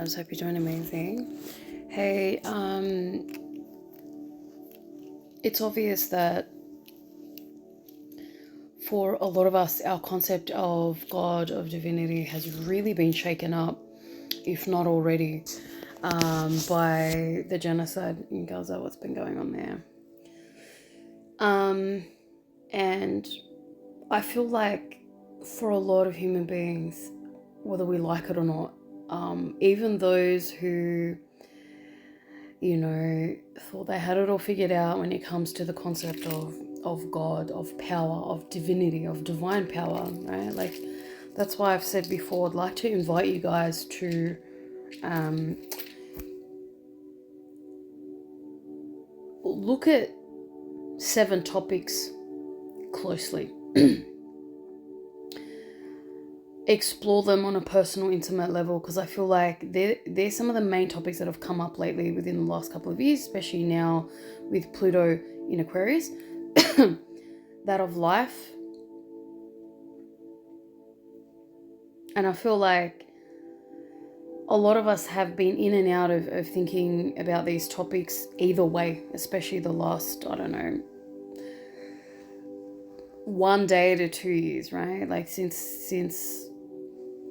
I hope you're doing amazing. Hey, it's obvious that for a lot of us, our concept of God, of divinity, has really been shaken up, if not already, by the genocide in Gaza, what's been going on there. And I feel like for a lot of human beings, whether we like it or not, even those who, thought they had it all figured out when it comes to the concept of God, of power, of divinity, of divine power, right? Like, that's why I've said before, I'd like to invite you guys to look at 7 topics closely. Explore them on a personal, intimate level, because I feel like they're some of the main topics that have come up lately within the last couple of years, especially now with Pluto in Aquarius. That of life. And I feel like a lot of us have been in and out of thinking about these topics either way, especially the last, 1 day to 2 years, right? Like since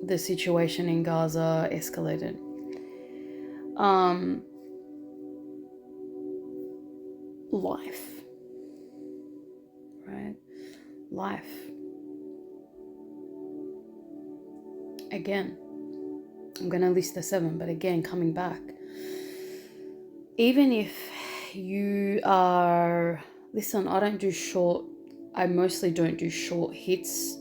the situation in Gaza escalated. Life, right? Life. Again, I'm going to list the 7, but again, coming back. Even if you are, listen, I mostly don't do short hits.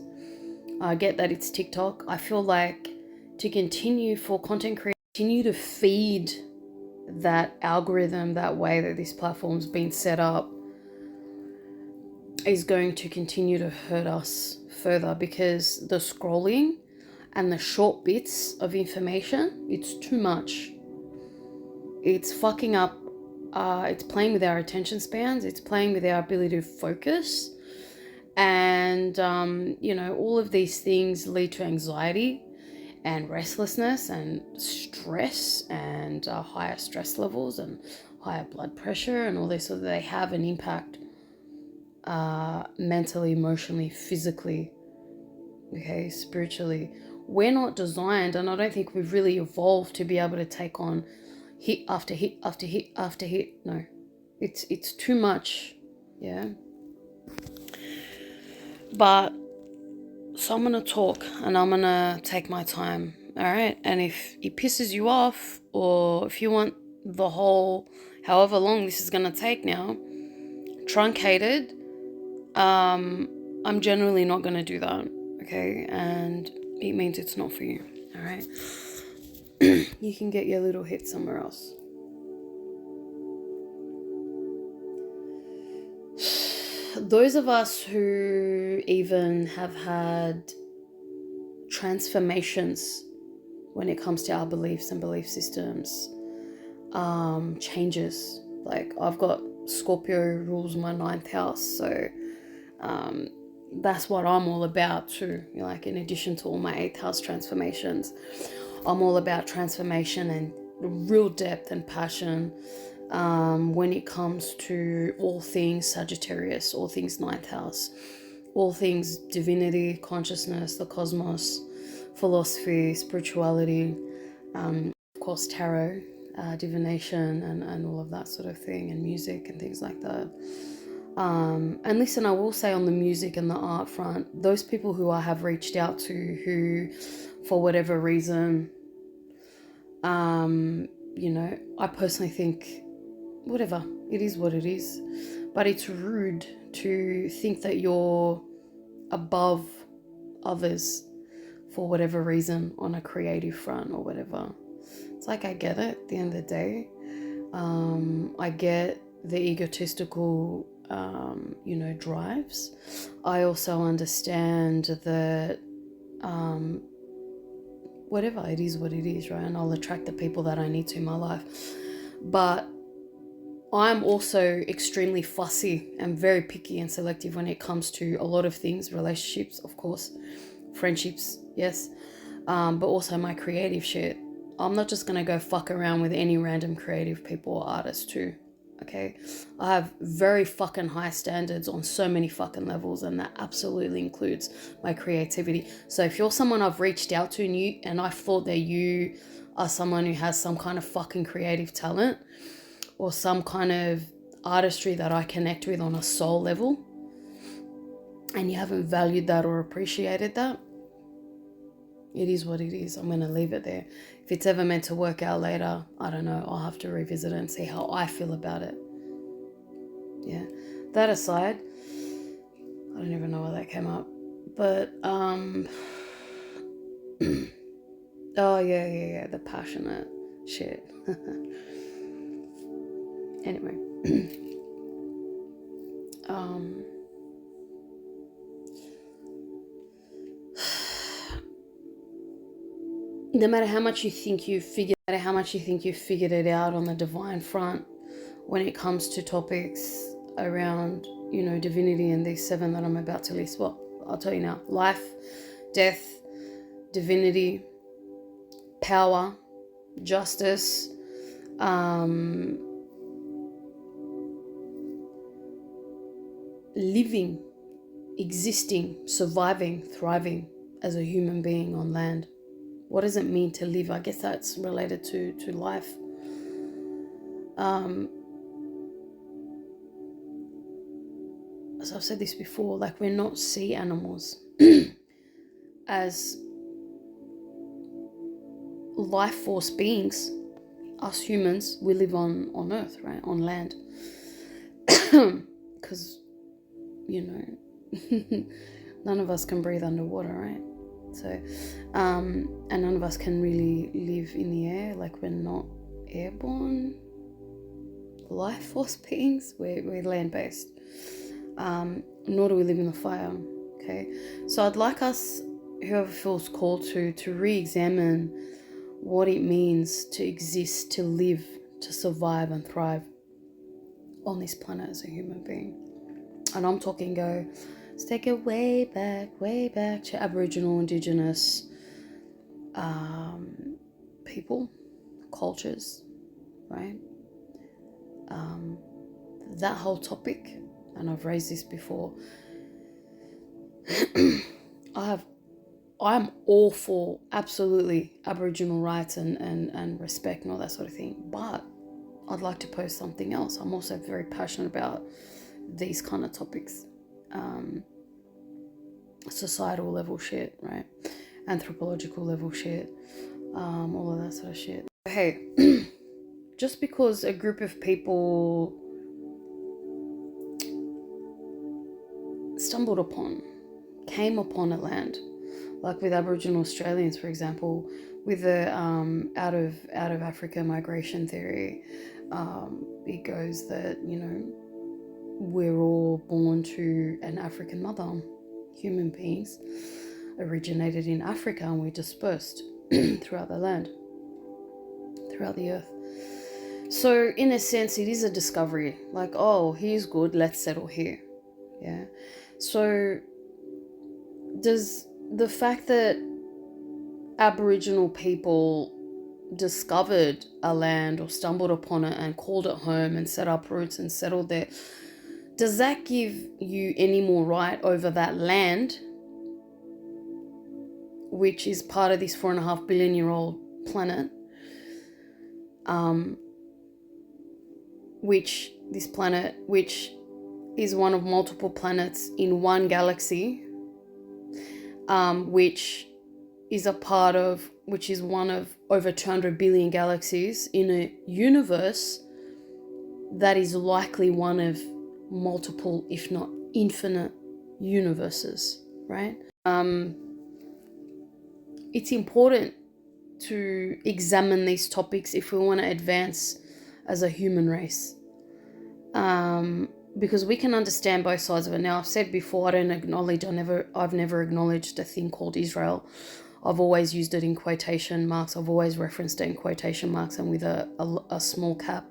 I get that it's TikTok. I feel like to continue for content creation, continue to feed that algorithm, that way that this platform's been set up, is going to continue to hurt us further, because the scrolling and the short bits of information, it's too much. It's fucking up, it's playing with our attention spans, it's playing with our ability to focus. And, all of these things lead to anxiety and restlessness and stress and higher stress levels and higher blood pressure and all this, so that they have an impact mentally, emotionally, physically, okay, spiritually. We're not designed, and I don't think we've really evolved to be able to take on hit after hit after hit after hit. No, it's too much, yeah. But so I'm gonna talk and I'm gonna take my time, all right? And if it pisses you off, or if you want the whole, however long this is gonna take now, truncated, I'm generally not gonna do that, okay? And it means it's not for you, all right? You can get your little hit somewhere else. Those of us who even have had transformations when it comes to our beliefs and belief systems, changes. Like, I've got Scorpio rules my 9th house, so that's what I'm all about too. Like, in addition to all my 8th house transformations, I'm all about transformation and real depth and passion when it comes to all things Sagittarius, all things 9th house, all things divinity, consciousness, the cosmos, philosophy, spirituality, of course tarot, divination, and all of that sort of thing, and music and things like that. And listen, I will say, on the music and the art front, those people who I have reached out to who, for whatever reason, I personally think, whatever, it is what it is. But it's rude to think that you're above others for whatever reason on a creative front or whatever. It's like, I get it at the end of the day. I get the egotistical, drives. I also understand that whatever, it is what it is, right? And I'll attract the people that I need to in my life. But I'm also extremely fussy and very picky and selective when it comes to a lot of things. Relationships, of course, friendships, yes, but also my creative shit. I'm not just going to go fuck around with any random creative people or artists too. Okay, I have very fucking high standards on so many fucking levels, and that absolutely includes my creativity. So if you're someone I've reached out to and I thought that you are someone who has some kind of fucking creative talent or some kind of artistry that I connect with on a soul level, and you haven't valued that or appreciated that, it is what it is. I'm going to leave it there. If it's ever meant to work out later, I don't know. I'll have to revisit it and see how I feel about it. Yeah. That aside, I don't even know why that came up. But, oh, yeah. The passionate shit. Anyway. No matter how much you think you've figured it out on the divine front when it comes to topics around, divinity and these 7 that I'm about to list. Well, I'll tell you now. Life, death, divinity, power, justice, living, existing, surviving, thriving as a human being on land. What does it mean to live? I guess that's related to life. As I've said this before, like, we're not sea animals. As life force beings, us humans, we live on Earth, right? On land. Because, none of us can breathe underwater, right? So, and none of us can really live in the air. Like, we're not airborne life force beings. We're land-based. Nor do we live in the fire. Okay, so I'd like us, whoever feels called to re-examine what it means to exist, to live, to survive and thrive on this planet as a human being. And I'm talking let's take it way back to Aboriginal, Indigenous people, cultures, right? That whole topic, and I've raised this before, I'm all for absolutely Aboriginal rights and respect and all that sort of thing, but I'd like to post something else. I'm also very passionate about these kind of topics. Societal level shit, right? Anthropological level shit, all of that sort of shit. Hey, just because a group of people came upon a land, like with Aboriginal Australians, for example, with the out of Africa migration theory, it goes that, we're all born to an African mother. Human beings originated in Africa and we dispersed throughout the land, throughout the earth. So in a sense, it is a discovery. Like, oh, here's good, let's settle here. Yeah. So does the fact that Aboriginal people discovered a land or stumbled upon it and called it home and set up roots and settled there, does that give you any more right over that land, which is part of this 4.5 billion year old planet, which is one of multiple planets in one galaxy, which is one of over 200 billion galaxies in a universe that is likely one of multiple, if not infinite, universes, right? It's important to examine these topics if we want to advance as a human race, because we can understand both sides of it. Now, I've said before, I've never acknowledged a thing called Israel. I've always used it in quotation marks. I've always referenced it in quotation marks and with a small cap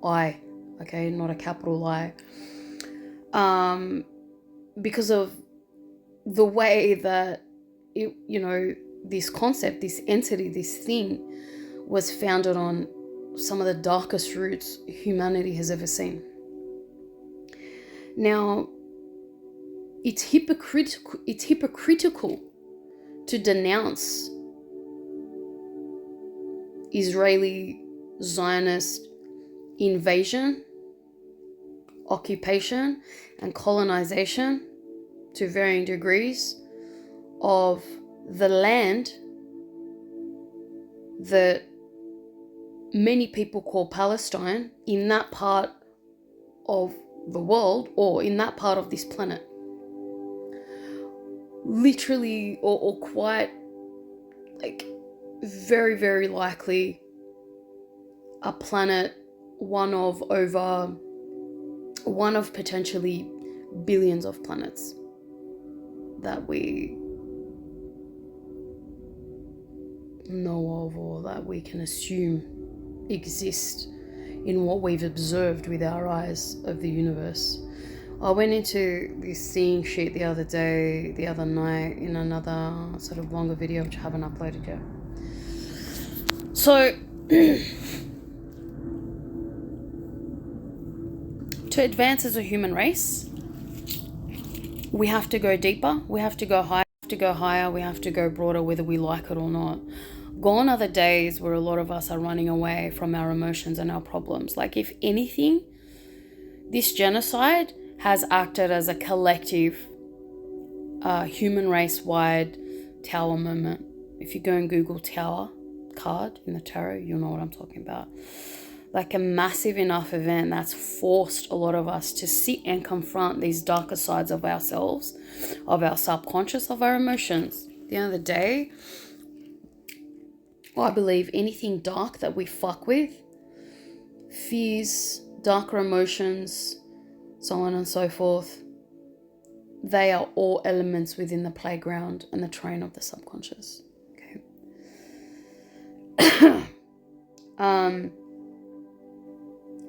I, okay, not a capital I, because of the way that this concept, this entity, this thing was founded on some of the darkest roots humanity has ever seen. Now, it's hypocritical to denounce Israeli Zionist invasion, occupation, and colonization to varying degrees of the land that many people call Palestine in that part of the world, or in that part of this planet. Literally, or quite, like, very, very likely a planet, one of potentially billions of planets that we know of, or that we can assume exist in what we've observed with our eyes of the universe. I went into this seeing shit the other night in another sort of longer video, which I haven't uploaded yet. So, to advance as a human race, we have to go deeper, we have to go higher, we have to go broader, whether we like it or not. Gone are the days where a lot of us are running away from our emotions and our problems. Like, if anything, this genocide has acted as a collective, human race-wide tower moment. If you go and Google tower card in the tarot, you'll know what I'm talking about. Like, a massive enough event that's forced a lot of us to sit and confront these darker sides of ourselves, of our subconscious, of our emotions. At the end of the day, I believe anything dark that we fuck with, fears, darker emotions, so on and so forth, they are all elements within the playground and the terrain of the subconscious. Okay.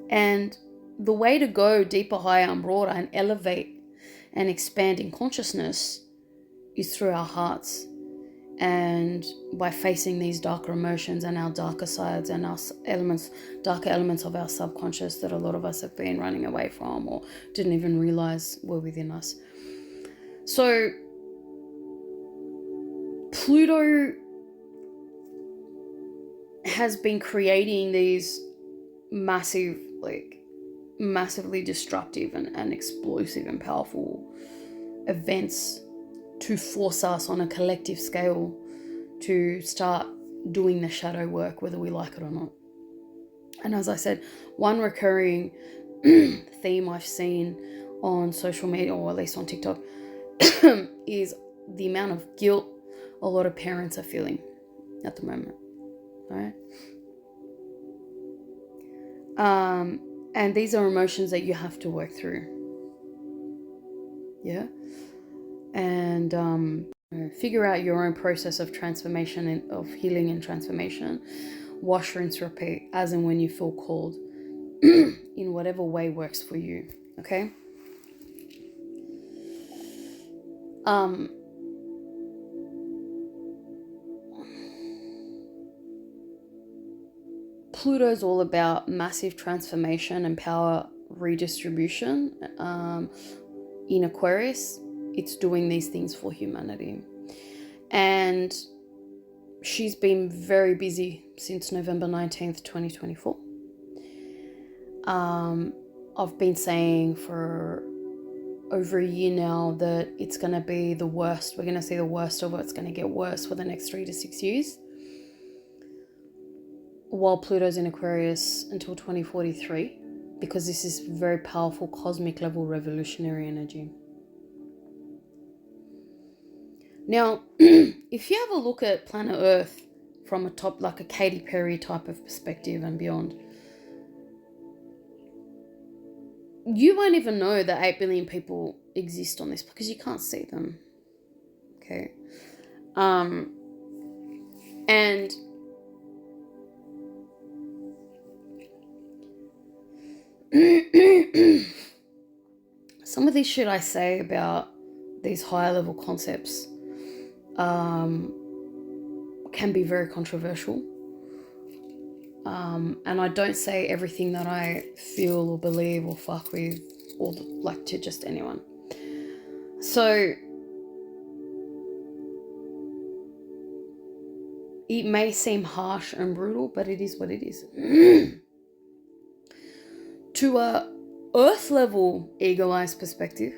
And the way to go deeper, higher, and broader, and elevate and expand in consciousness is through our hearts, and by facing these darker emotions and our darker sides and our darker elements of our subconscious that a lot of us have been running away from or didn't even realize were within us. So Pluto has been creating these massively destructive and explosive and powerful events to force us on a collective scale to start doing the shadow work, whether we like it or not. And as I said, one recurring theme I've seen on social media, or at least on TikTok, is the amount of guilt a lot of parents are feeling at the moment, right? And these are emotions that you have to work through. Yeah. And figure out your own process of transformation and of healing and transformation. Wash, rinse, repeat, as and when you feel called, in whatever way works for you. Okay. Pluto's all about massive transformation and power redistribution. In Aquarius, it's doing these things for humanity. And she's been very busy since November 19th, 2024. I've been saying for over a year now that it's going to be the worst. We're going to see the worst of it. It's going to get worse for the next 3 to 6 years. While Pluto's in Aquarius until 2043, because this is very powerful cosmic level revolutionary energy. Now, if you have a look at planet Earth from a top, like a Katy Perry type of perspective and beyond, you won't even know that 8 billion people exist on this because you can't see them. Okay. And some of this shit I say about these higher level concepts can be very controversial. And I don't say everything that I feel or believe or fuck with or like to just anyone. So it may seem harsh and brutal, but it is what it is. To a earth level ego-eyes perspective,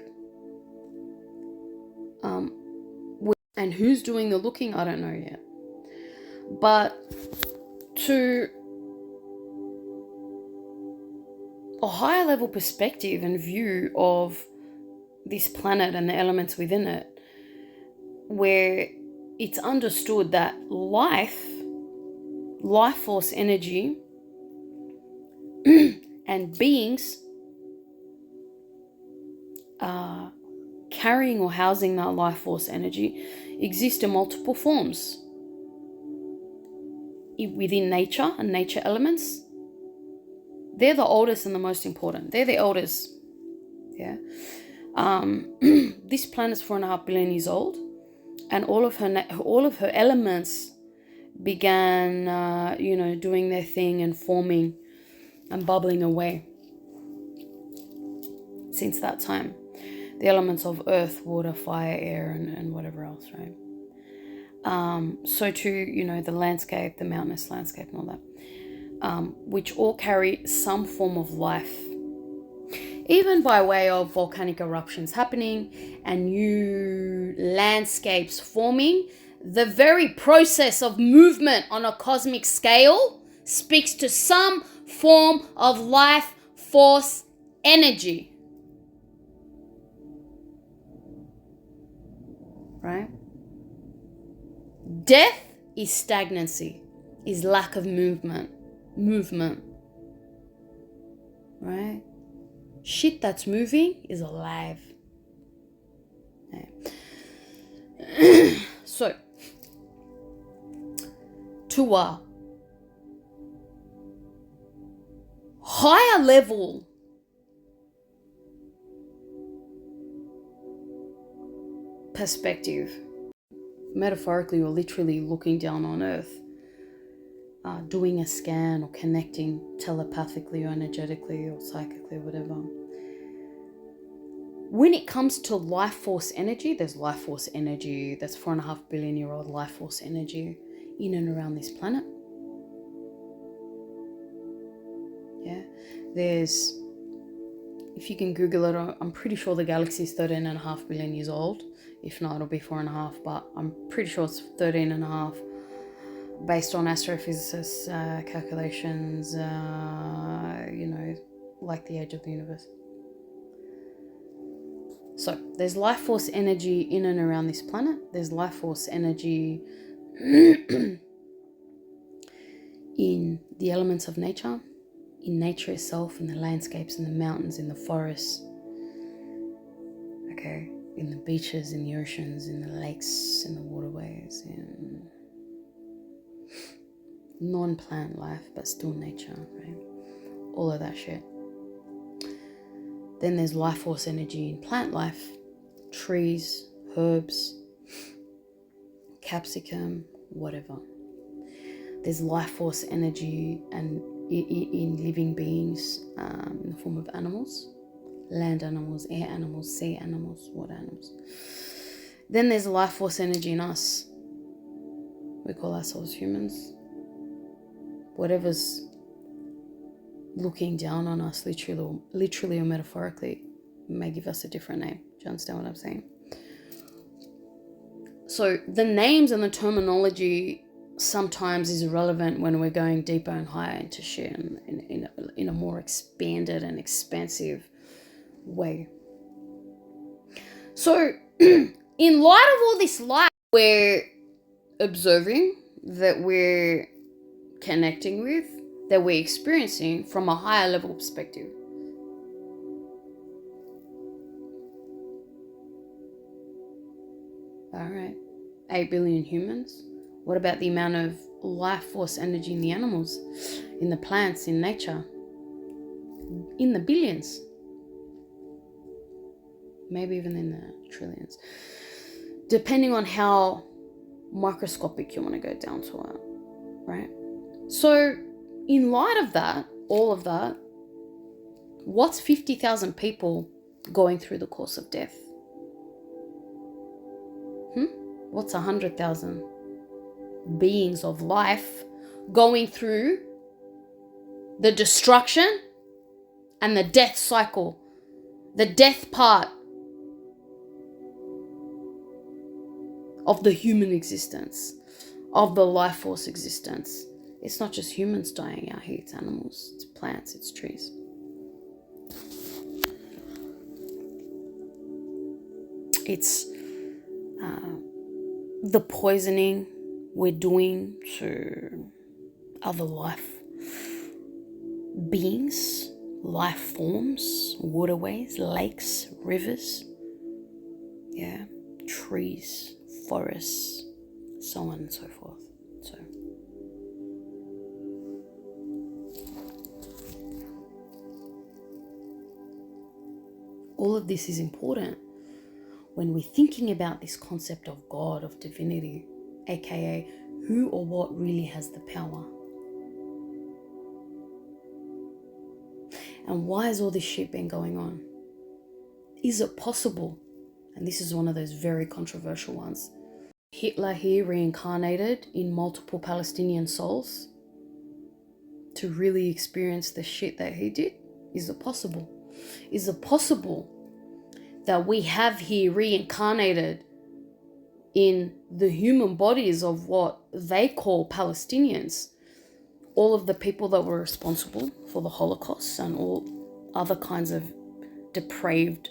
and who's doing the looking, I don't know yet. But to a higher level perspective and view of this planet and the elements within it, where it's understood that life force energy and beings carrying or housing that life force energy exist in multiple forms within nature and nature elements. They're the oldest and the most important. They're the elders. Yeah. This planet's 4.5 billion years old, and all of her elements began, doing their thing and forming and bubbling away since that time. The elements of earth, water, fire, air, and whatever else, right? So too, the landscape, the mountainous landscape and all that, which all carry some form of life, even by way of volcanic eruptions happening and new landscapes forming. The very process of movement on a cosmic scale speaks to some form of life force energy. Right? Death is stagnancy, is lack of movement. Right? Shit that's moving is alive. Okay. So, to a higher level perspective, metaphorically or literally looking down on earth, doing a scan or connecting telepathically or energetically or psychically or whatever. When it comes to life force energy, there's life force energy, that's 4.5 billion year old life force energy in and around this planet. Yeah, there's, if you can Google it, I'm pretty sure the galaxy is 13.5 billion years old. If not, it'll be 4.5, but I'm pretty sure it's 13.5 based on astrophysicists' calculations, like the age of the universe. So there's life force energy in and around this planet. There's life force energy in the elements of nature, in nature itself, in the landscapes, in the mountains, in the forests, okay, in the beaches, in the oceans, in the lakes, in the waterways, in non-plant life, but still nature, right? All of that shit. Then there's life force energy in plant life, trees, herbs, capsicum, whatever. There's life force energy and in living beings in the form of animals, land animals, air animals, sea animals, water animals. Then there's life force energy in us. We call ourselves humans. Whatever's looking down on us, literally or metaphorically, may give us a different name. Do you understand what I'm saying? So the names and the terminology sometimes is irrelevant when we're going deeper and higher into shit in a more expanded and expansive way. So in light of all this light we're observing, that we're connecting with, that we're experiencing from a higher level perspective, all right, 8 billion humans. What about the amount of life force energy in the animals, in the plants, in nature? In the billions. Maybe even in the trillions. Depending on how microscopic you want to go down to it, right? So in light of that, all of that, what's 50,000 people going through the course of death? What's 100,000 beings of life going through the destruction and the death cycle, the death part of the human existence, of the life force existence? It's not just humans dying out here, it's animals, it's plants, it's trees. It's the poisoning we're doing to other life beings, life forms, waterways, lakes, rivers, trees, forests, so on and so forth. So all of this is important when we're thinking about this concept of God, of divinity, aka who or what really has the power. And why has all this shit been going on? Is it possible, and this is one of those very controversial ones, Hitler here reincarnated in multiple Palestinian souls to really experience the shit that he did? Is it possible? Is it possible that we have here reincarnated in the human bodies of what they call Palestinians, all of the people that were responsible for the Holocaust and all other kinds of depraved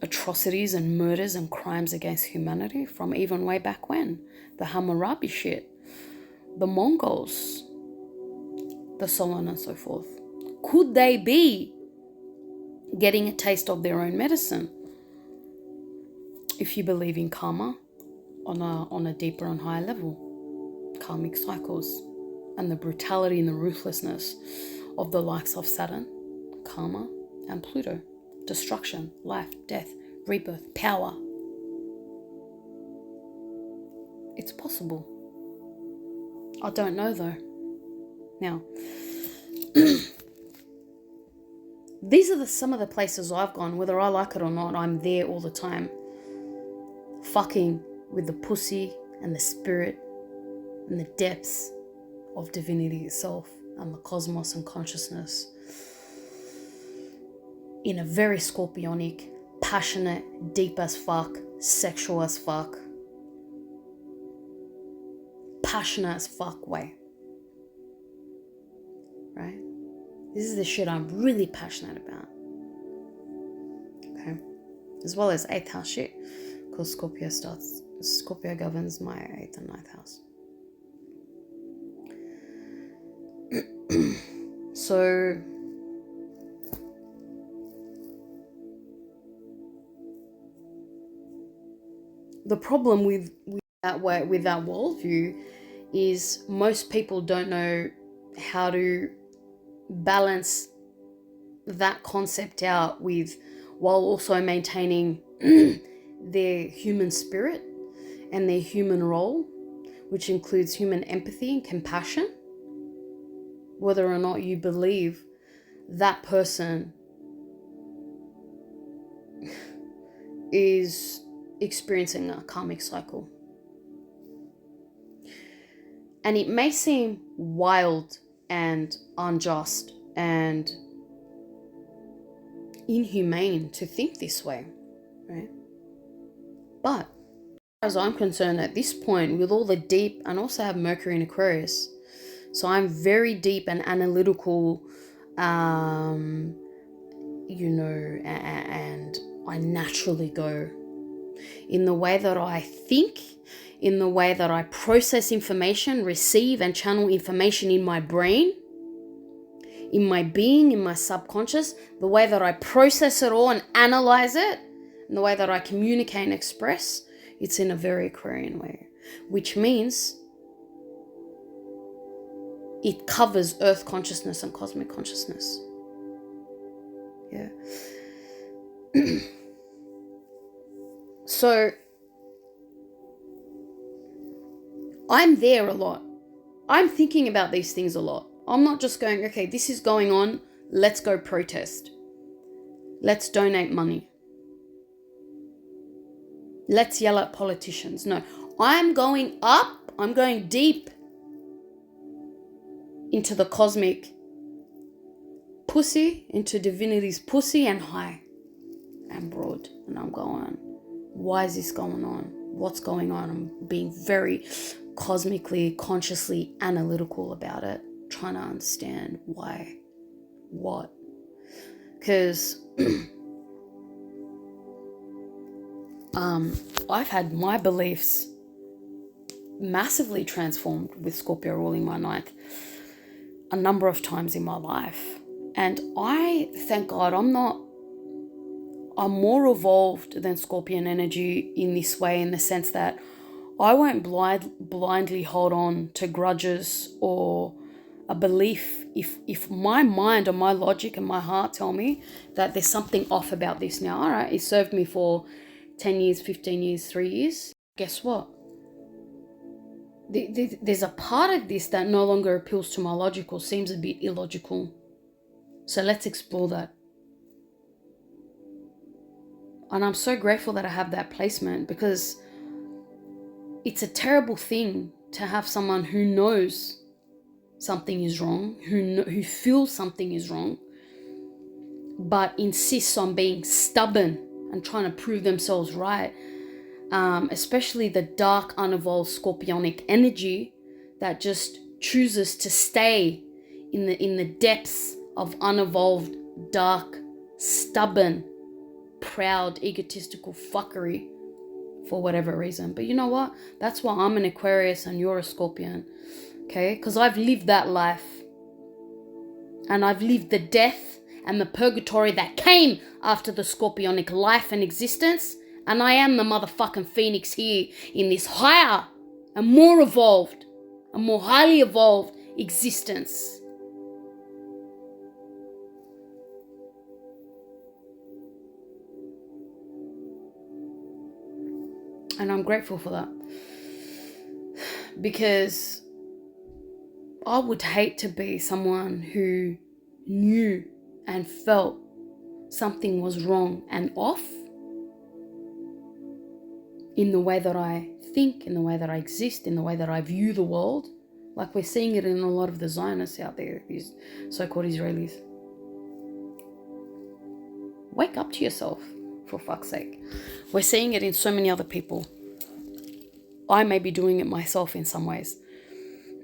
atrocities and murders and crimes against humanity from even way back when? The Hammurabi shit, the Mongols, the so on and so forth. Could they be getting a taste of their own medicine? If you believe in karma on a deeper and higher level, karmic cycles, and the brutality and the ruthlessness of the likes of Saturn, karma, and Pluto, destruction, life, death, rebirth, power. It's possible. I don't know though. Now, these are some of the places I've gone. Whether I like it or not, I'm there all the time, fucking with the pussy and the spirit and the depths of divinity itself and the cosmos and consciousness in a very scorpionic, passionate, deep as fuck, sexual as fuck, passionate as fuck way. Right? This is the shit I'm really passionate about. Okay? As well as 8th house shit, because Scorpio governs my 8th and 9th house. So the problem with that worldview is most people don't know how to balance that concept out with, while also maintaining their human spirit and their human role, which includes human empathy and compassion, whether or not you believe that person is experiencing a karmic cycle. And it may seem wild and unjust and inhumane to think this way, right? But as I'm concerned at this point, with all the deep, and also have Mercury in Aquarius, so I'm very deep and analytical, and I naturally go in the way that I think, in the way that I process information, receive and channel information in my brain, in my being, in my subconscious, the way that I process it all and analyze it, and the way that I communicate and express, it's in a very Aquarian way, which means it covers earth consciousness and cosmic consciousness. Yeah. So I'm there a lot. I'm thinking about these things a lot. I'm not just going, okay, this is going on, let's go protest. Let's donate money. Let's yell at politicians. No, I'm going up, I'm going deep into the cosmic pussy, into Divinity's pussy and high and broad. And I'm going, why is this going on? What's going on? I'm being very cosmically, consciously analytical about it, trying to understand why, what. Because I've had my beliefs massively transformed with Scorpio ruling my ninth a number of times in my life. And I, thank God, I'm more evolved than Scorpion energy in this way, in the sense that I won't blindly hold on to grudges or a belief. If my mind or my logic and my heart tell me that there's something off about this now, all right, it served me for 10 years, 15 years, 3 years, guess what? There's a part of this that no longer appeals to my logic or seems a bit illogical. So let's explore that. And I'm so grateful that I have that placement, because it's a terrible thing to have someone who knows something is wrong, who feels something is wrong, but insists on being stubborn and trying to prove themselves right. Especially the dark, unevolved scorpionic energy that just chooses to stay in the depths of unevolved, dark, stubborn, proud, egotistical fuckery for whatever reason. But you know what? That's why I'm an Aquarius and you're a Scorpion. Okay? Because I've lived that life. And I've lived the death and the purgatory that came after the Scorpionic life and existence. And I am the motherfucking phoenix here in this higher and more evolved and more highly evolved existence. And I'm grateful for that. Because I would hate to be someone who knew and felt something was wrong and off in the way that I think, in the way that I exist, in the way that I view the world. Like we're seeing it in a lot of the Zionists out there, these so-called Israelis. Wake up to yourself, for fuck's sake. We're seeing it in so many other people. I may be doing it myself in some ways.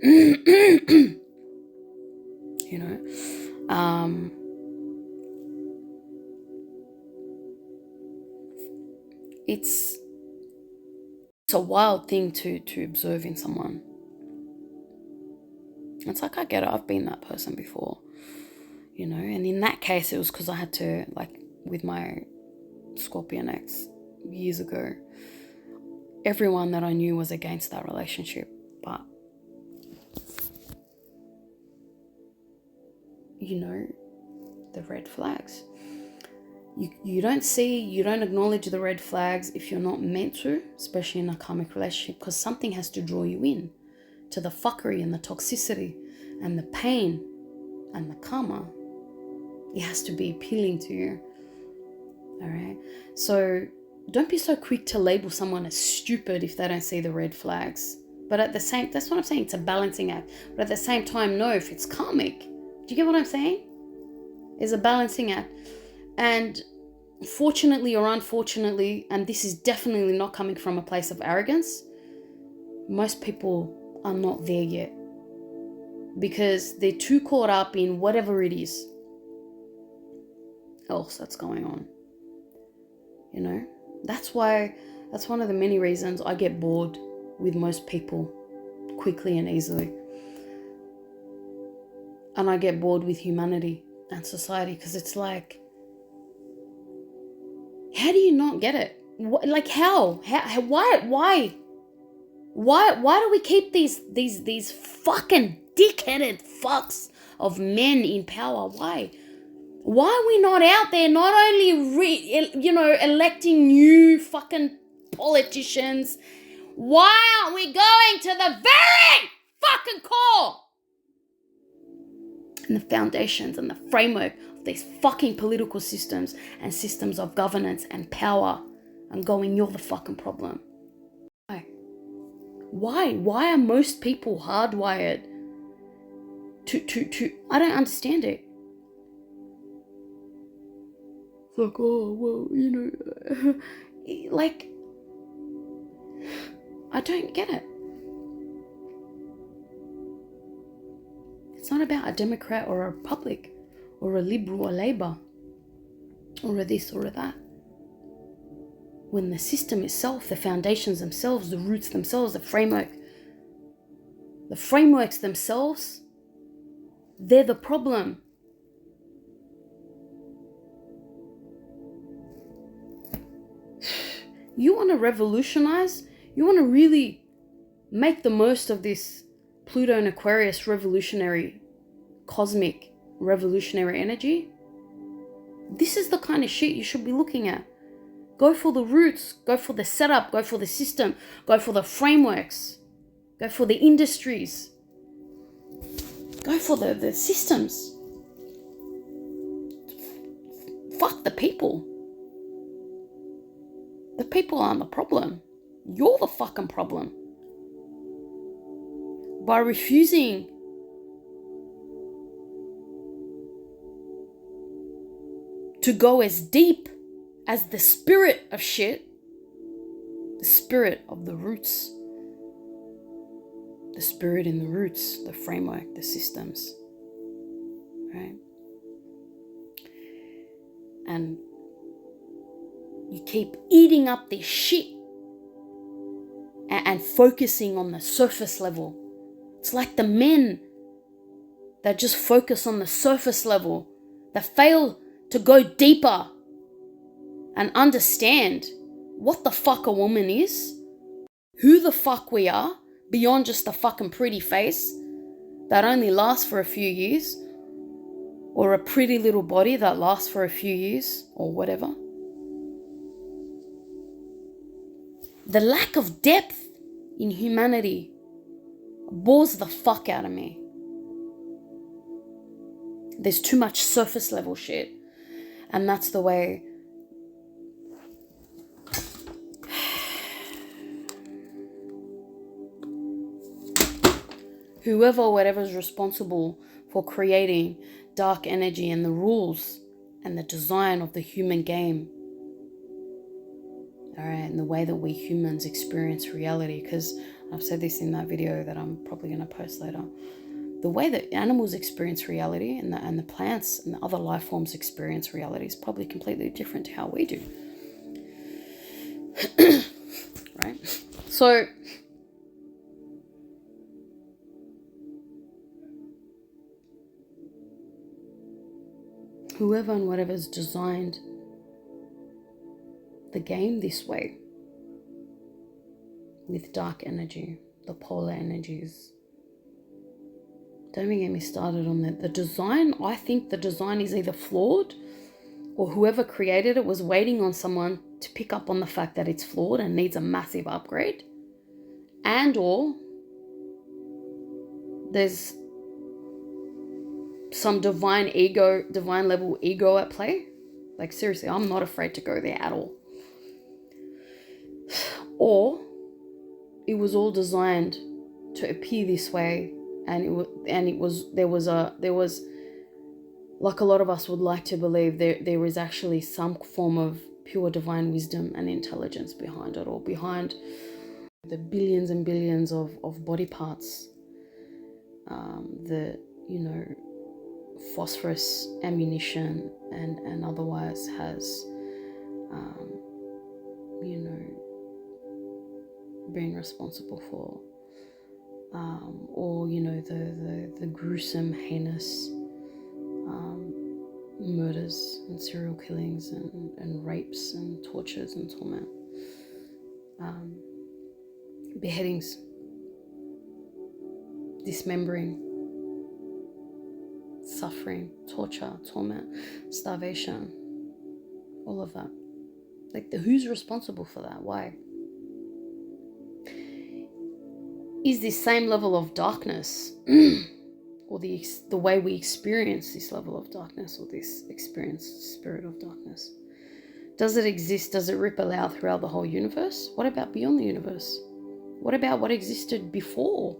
You know, it's a wild thing to observe in someone. It's like, I get it, I've been that person before, you know. And in that case, it was because I had to, like with my Scorpion ex years ago, everyone that I knew was against that relationship. But you know, the red flags, you don't acknowledge the red flags if you're not meant to, especially in a karmic relationship, because something has to draw you in to the fuckery and the toxicity and the pain and the karma. It has to be appealing to you. All right, so don't be so quick to label someone as stupid if they don't see the red flags. But at the same, that's what I'm saying, it's a balancing act. But at the same time, no, if it's karmic, do you get what I'm saying? It's a balancing act. And fortunately or unfortunately, and this is definitely not coming from a place of arrogance, most people are not there yet, because they're too caught up in whatever it is else that's going on. You know, that's one of the many reasons I get bored with most people quickly and easily. And I get bored with humanity and society, because it's like, how do you not get it? Like how? Why do we keep these fucking dickheaded fucks of men in power? Why are we not out there not only electing new fucking politicians? Why aren't we going to the very fucking core and the foundations and the framework of these fucking political systems and systems of governance and power. I'm going, you're the fucking problem. Why are most people hardwired to I don't understand it. It's like, oh, well, you know, like, I don't get it. It's not about a Democrat or a Republic or a Liberal or Labour or a this or a that. When the system itself, the foundations themselves, the roots themselves, the frameworks themselves, they're the problem. You want to revolutionize? You want to really make the most of this Pluto and Aquarius revolutionary, cosmic revolutionary energy? This is the kind of shit you should be looking at. Go for the roots, go for the setup, go for the system, go for the frameworks, go for the industries, go for the systems. Fuck the people. The people aren't the problem. You're the fucking problem. By refusing to go as deep as the spirit of shit, the spirit of the roots, the spirit in the roots, the framework, the systems, right? And you keep eating up this shit and focusing on the surface level. It's like the men that just focus on the surface level, that fail to go deeper and understand what the fuck a woman is, who the fuck we are, beyond just a fucking pretty face that only lasts for a few years, or a pretty little body that lasts for a few years, or whatever. The lack of depth in humanity bores the fuck out of me. There's too much surface level shit, and that's the way whoever, whatever's responsible for creating dark energy and the rules and the design of the human game, all right, and the way that we humans experience reality, because I've said this in that video that I'm probably going to post later, the way that animals experience reality and the plants and the other life forms experience reality is probably completely different to how we do. Right? So whoever and whatever's designed the game this way, with dark energy, the polar energies, don't even get me started on the design. I think the design is either flawed, or whoever created it was waiting on someone to pick up on the fact that it's flawed and needs a massive upgrade, and or there's some divine level ego at play. Like, seriously, I'm not afraid to go there at all. Or it was all designed to appear this way, there was like a lot of us would like to believe, there was actually some form of pure divine wisdom and intelligence behind it, or behind the billions and billions of body parts, the, you know, phosphorus ammunition and otherwise has, you know, been responsible for, or, you know, the gruesome, heinous murders and serial killings and rapes and tortures and torment, beheadings, dismembering, suffering, torture, torment, starvation, all of that. Like, who's responsible for that? Why? Is this same level of darkness or or the way we experience this level of darkness, or this experienced spirit of darkness. Does it exist? Does it ripple out throughout the whole universe? What about beyond the universe? What about what existed before,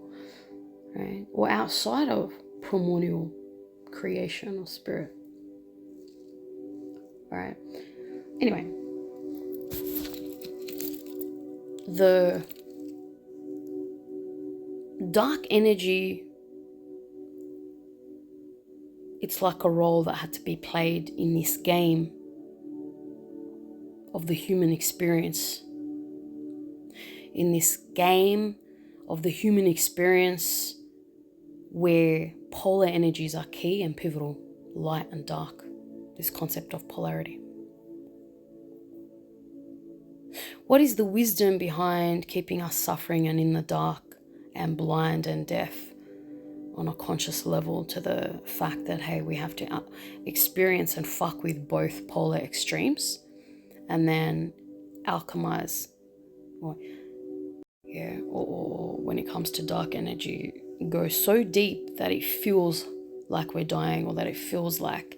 right? Or outside of primordial creation or spirit? All right. Anyway, the dark energy, it's like a role that had to be played in this game of the human experience. In this game of the human experience where polar energies are key and pivotal, light and dark, this concept of polarity. What is the wisdom behind keeping us suffering and in the dark and blind and deaf on a conscious level to the fact that, hey, we have to experience and fuck with both polar extremes and then alchemize, or when it comes to dark energy, go so deep that it feels like we're dying, or that it feels like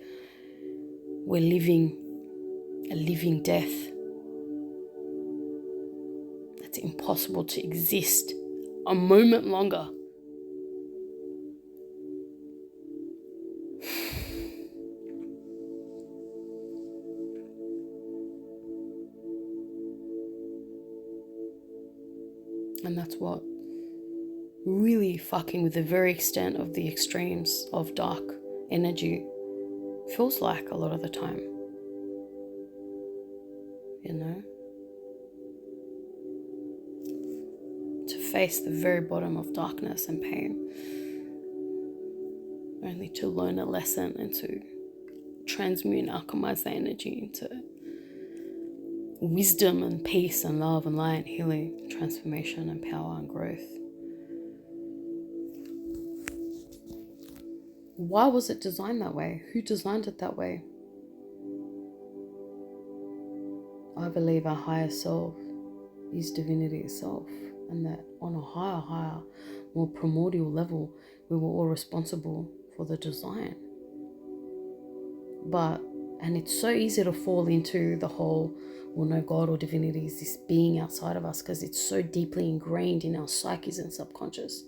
we're living a living death. It's impossible to exist a moment longer. And that's what really fucking with the very extent of the extremes of dark energy feels like a lot of the time. You know? To face the very bottom of darkness and pain, only to learn a lesson and to transmute and alchemize that energy into wisdom and peace and love and light, healing, transformation and power and growth. Why was it designed that way? Who designed it that way? I believe our higher self is divinity itself, and that on a higher, more primordial level, we were all responsible for the design. And it's so easy to fall into the whole, well, no, God or divinity is this being outside of us, because it's so deeply ingrained in our psyches and subconscious.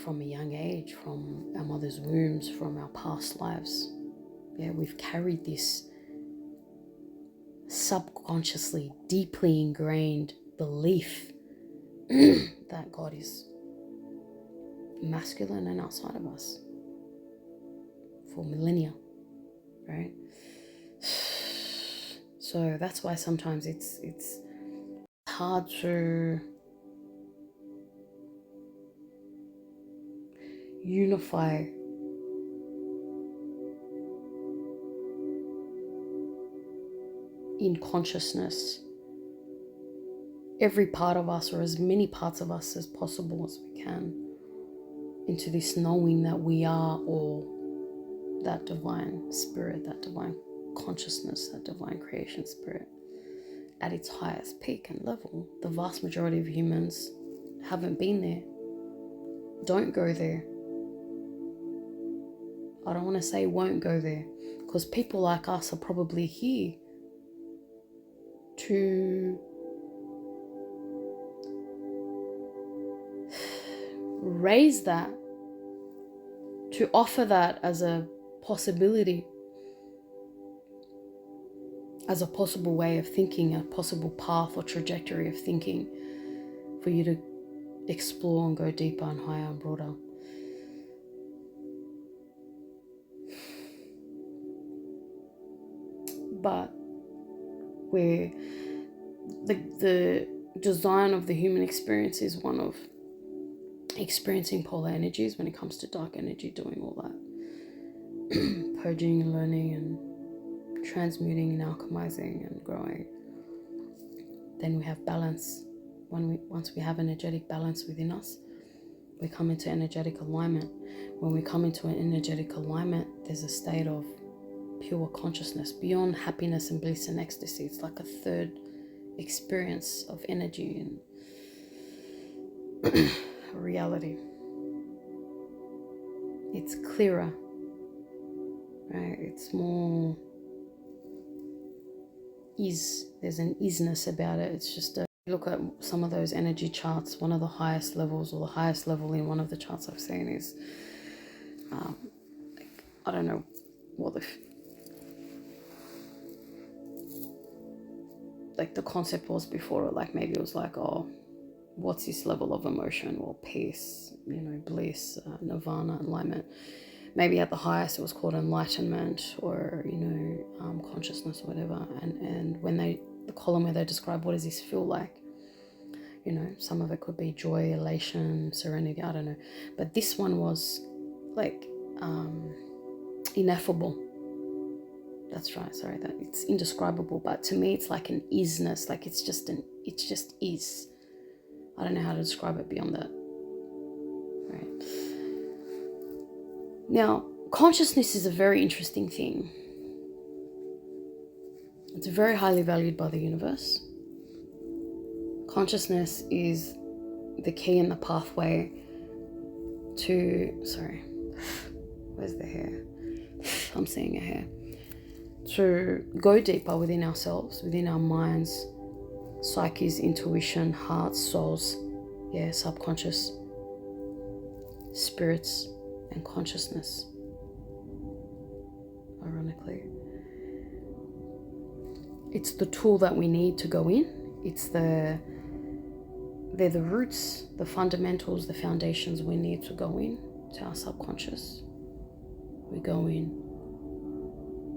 From a young age, from our mother's wombs, from our past lives. Yeah, we've carried this subconsciously, deeply ingrained belief that God is masculine and outside of us for millennia, right? So that's why sometimes it's hard to unify in consciousness every part of us, or as many parts of us as possible as we can, into this knowing that we are all that divine spirit, that divine consciousness, that divine creation spirit at its highest peak and level. The vast majority of humans haven't been there, don't go there. I don't want to say won't go there, because people like us are probably here to raise that, to offer that as a possibility, as a possible way of thinking, a possible path or trajectory of thinking for you to explore and go deeper and higher and broader. But where the design of the human experience is one of experiencing polar energies when it comes to dark energy, doing all that purging and learning and transmuting and alchemizing and growing. Then we have balance. Once we have energetic balance within us, we come into energetic alignment. When we come into an energetic alignment, there's a state of pure consciousness beyond happiness and bliss and ecstasy. It's like a third experience of energy and reality. It's clearer, right? It's more there's an isness about it. It's just look at some of those energy charts. One of the highest levels, or the highest level in one of the charts I've seen is, I don't know what the concept was before it. Like maybe it was like, oh, what's this level of emotion or peace, bliss, nirvana, enlightenment. Maybe at the highest it was called enlightenment, or consciousness or whatever. And when the column where they describe what does this feel like, some of it could be joy, elation, serenity, I don't know. But this one was like ineffable. That's right, sorry, that it's indescribable, but to me it's like an isness, like it just is. I don't know how to describe it beyond that. Right. Now, consciousness is a very interesting thing. It's very highly valued by the universe. Consciousness is the key and the pathway to, where's the hair? I'm seeing a hair. To go deeper within ourselves, within our minds, psyches, intuition, hearts, souls, subconscious, spirits, and consciousness. Ironically, it's the tool that we need to go in. They're the roots, the fundamentals, the foundations we need to go in to our subconscious. We go in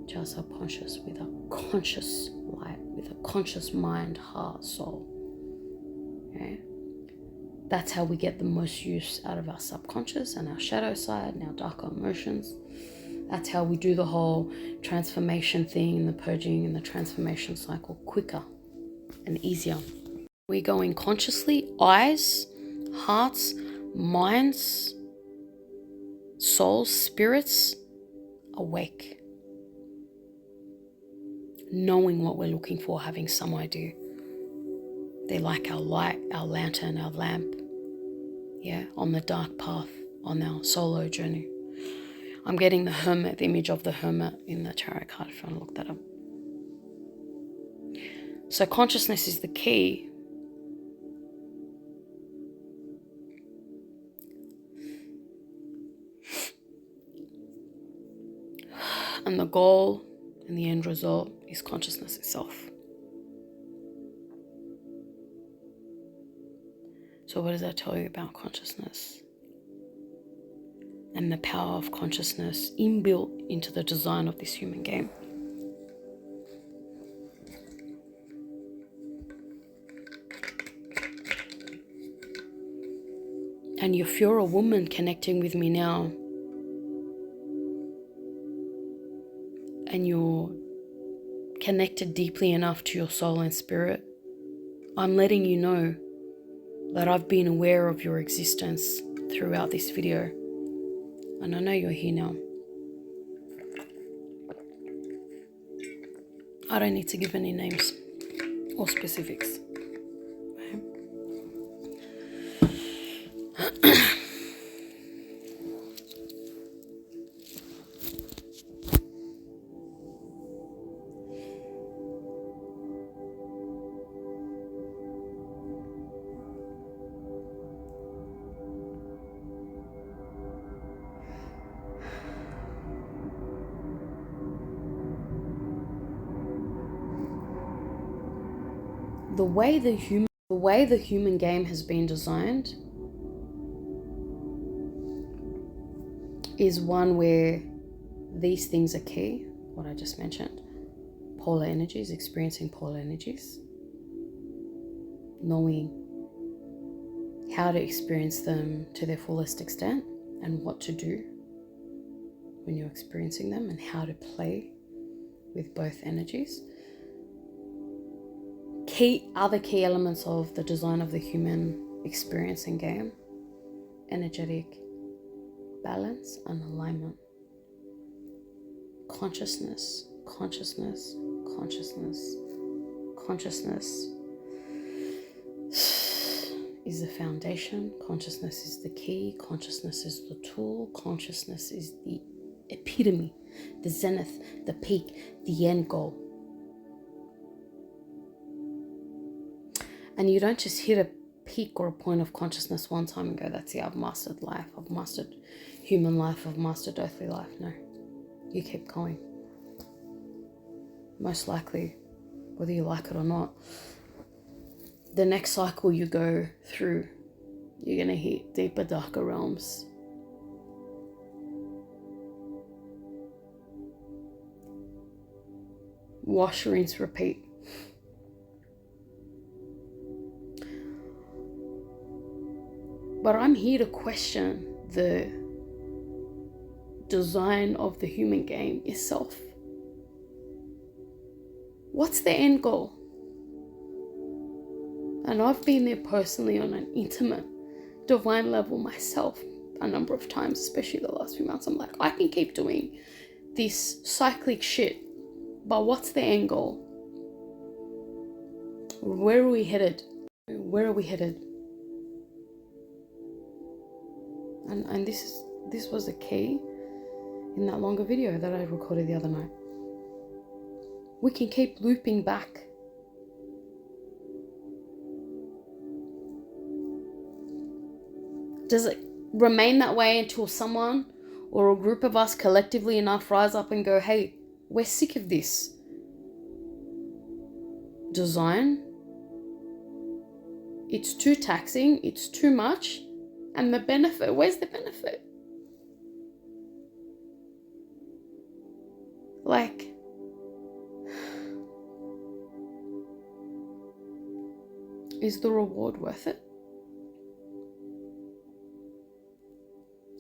to our subconscious with a conscious light, with a conscious mind, heart, soul. Okay? That's how we get the most use out of our subconscious and our shadow side and our darker emotions. That's how we do the whole transformation thing and the purging and the transformation cycle quicker and easier. We go in consciously, eyes, hearts, minds, souls, spirits, awake. Knowing what we're looking for, having some idea. They like our light, our lantern, our lamp. On the dark path, on our solo journey. I'm getting the image of the hermit in the tarot card if you want to look that up. So consciousness is the key. And the goal and the end result is consciousness itself. So what does that tell you about consciousness? And the power of consciousness inbuilt into the design of this human game. And if you're a woman connecting with me now, and you're connected deeply enough to your soul and spirit, I'm letting you know that I've been aware of your existence throughout this video. And I know you're here now. I don't need to give any names or specifics. The way the human game has been designed is one where these things are key, what I just mentioned. Polar energies, experiencing polar energies, knowing how to experience them to their fullest extent and what to do when you're experiencing them and how to play with both energies. Other key elements of the design of the human experience and game: energetic balance and alignment. Consciousness, consciousness, consciousness, consciousness is the foundation. Consciousness is the key. Consciousness is the tool. Consciousness is the epitome, the zenith, the peak, the end goal. And you don't just hit a peak or a point of consciousness one time and go, that's it, I've mastered life, I've mastered human life, I've mastered earthly life. No, you keep going. Most likely, whether you like it or not, the next cycle you go through, you're going to hit deeper, darker realms. Wash, rinse, repeat. But I'm here to question the design of the human game itself. What's the end goal? And I've been there personally on an intimate, divine level myself a number of times, especially the last few months. I'm like, I can keep doing this cyclic shit, but what's the end goal? Where are we headed? Where are we headed? And this was a key in that longer video that I recorded the other night. We can keep looping back. Does it remain that way until someone or a group of us collectively enough rise up and go, hey, we're sick of this design. It's too taxing. It's too much. And the benefit, where's the benefit? Like, is the reward worth it?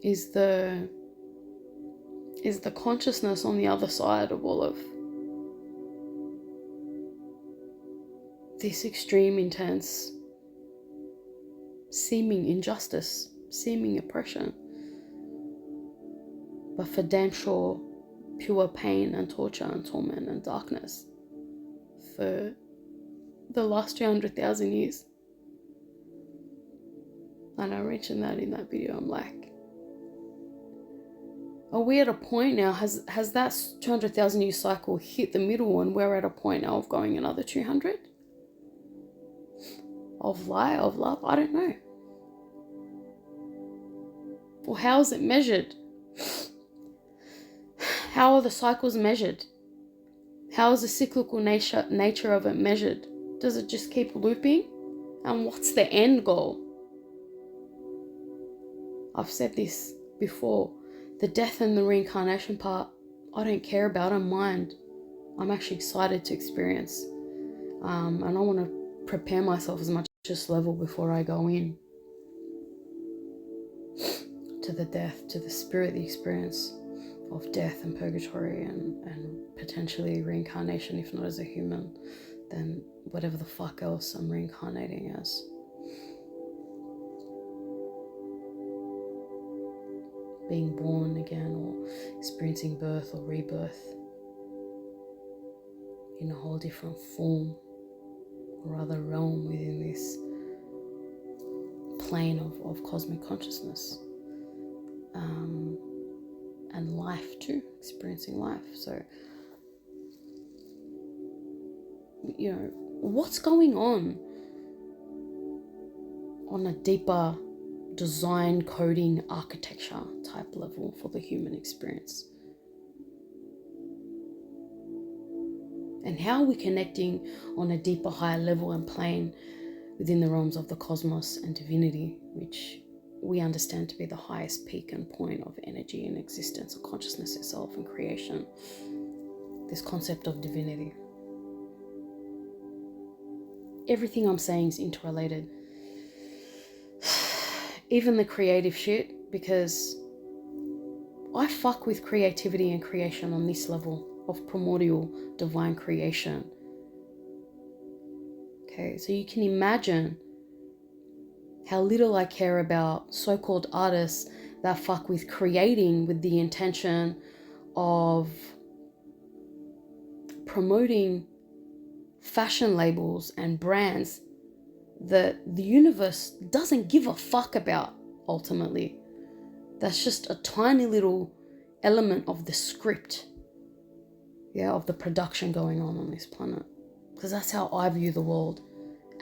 Is the consciousness on the other side of all of this extreme, intense, seeming injustice, seeming oppression, but for damn sure pure pain and torture and torment and darkness for the last 200,000 years? And I mentioned that in that video. I'm like, are we at a point now, has that 200,000 year cycle hit the middle and we're at a point now of going another 200? Of light, of love? I don't know. Well, how is it measured? How are the cycles measured? How is the cyclical nature of it measured? Does it just keep looping? And what's the end goal? I've said this before. The death and the reincarnation part, I don't care about. I don't mind. I'm actually excited to experience. And I want to prepare myself as much as level before I go in to the death, to the spirit, the experience of death and purgatory and potentially reincarnation, if not as a human, then whatever the fuck else I'm reincarnating as. Being born again or experiencing birth or rebirth in a whole different form or other realm within this plane of cosmic consciousness. And life too, experiencing life. So, you know, what's going on a deeper design, coding, architecture type level for the human experience? And how are we connecting on a deeper, higher level and plane within the realms of the cosmos and divinity, which we understand to be the highest peak and point of energy and existence of consciousness itself and creation? This concept of divinity. Everything I'm saying is interrelated. Even the creative shit, because I fuck with creativity and creation on this level of primordial divine creation. Okay, so you can imagine how little I care about so-called artists that fuck with creating with the intention of promoting fashion labels and brands that the universe doesn't give a fuck about ultimately. That's just a tiny little element of the script, of the production going on this planet. Because that's how I view the world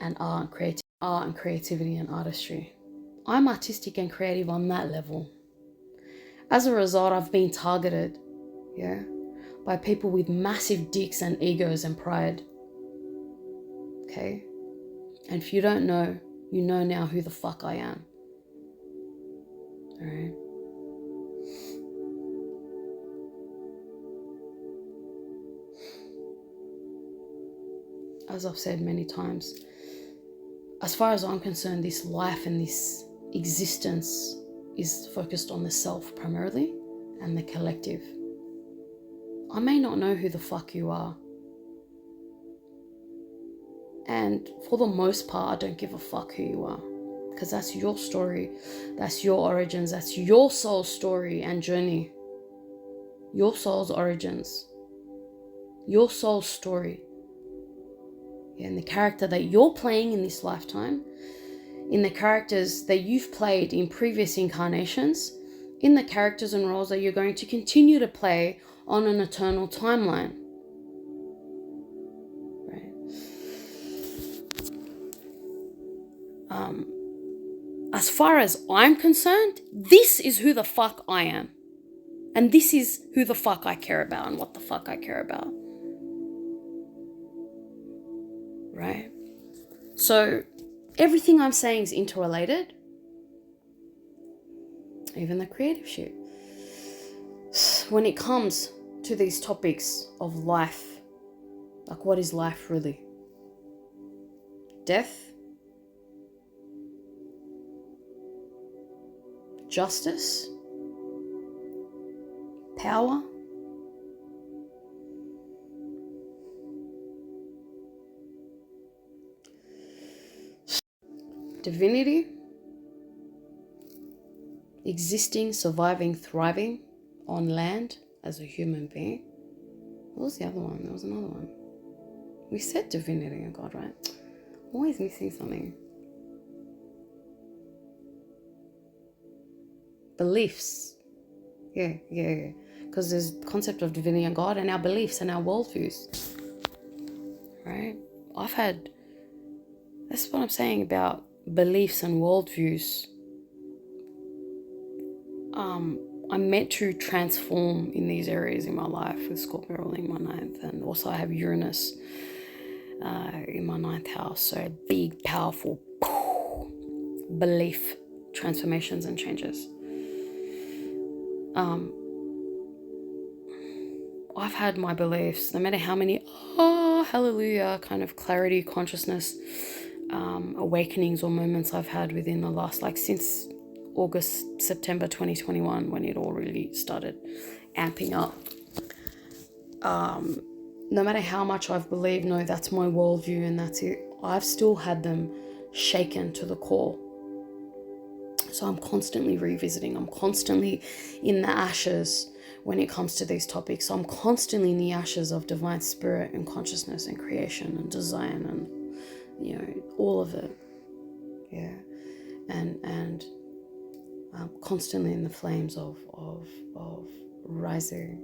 and art and creativity and artistry. I'm artistic and creative on that level. As a result, I've been targeted, by people with massive dicks and egos and pride. Okay? And if you don't know, you know now who the fuck I am. Alright? As I've said many times, as far as I'm concerned, this life and this existence is focused on the self primarily and the collective. I may not know who the fuck you are. And for the most part, I don't give a fuck who you are. Because that's your story. That's your origins. That's your soul story and journey. Your soul's origins. Your soul's story. And the character that you're playing in this lifetime, in the characters that you've played in previous incarnations, in the characters and roles that you're going to continue to play on an eternal timeline. Right? As far as I'm concerned, this is who the fuck I am. And this is who the fuck I care about and what the fuck I care about. Right? So everything I'm saying is interrelated. Even the creative shit. When it comes to these topics of life, like what is life really? Death? Justice? Power? Divinity? Existing, surviving, thriving on land as a human being. What was the other one? There was another one. We said divinity and God, right? I'm always missing something. Beliefs. Yeah. Because there's the concept of divinity and God and our beliefs and our worldviews. Right? That's what I'm saying about beliefs and worldviews. I'm meant to transform in these areas in my life with Scorpio ruling my ninth, and also I have Uranus in my ninth house, so big, powerful belief transformations and changes. I've had my beliefs, no matter how many hallelujah kind of clarity, consciousness, awakenings or moments I've had within the last, since August, September 2021, when it all really started amping up. No matter how much I've believed, no, that's my worldview and that's it, I've still had them shaken to the core. So I'm constantly revisiting. I'm constantly in the ashes when it comes to these topics. So I'm constantly in the ashes of divine spirit and consciousness and creation and design and, all of it. Yeah. And constantly in the flames of rising,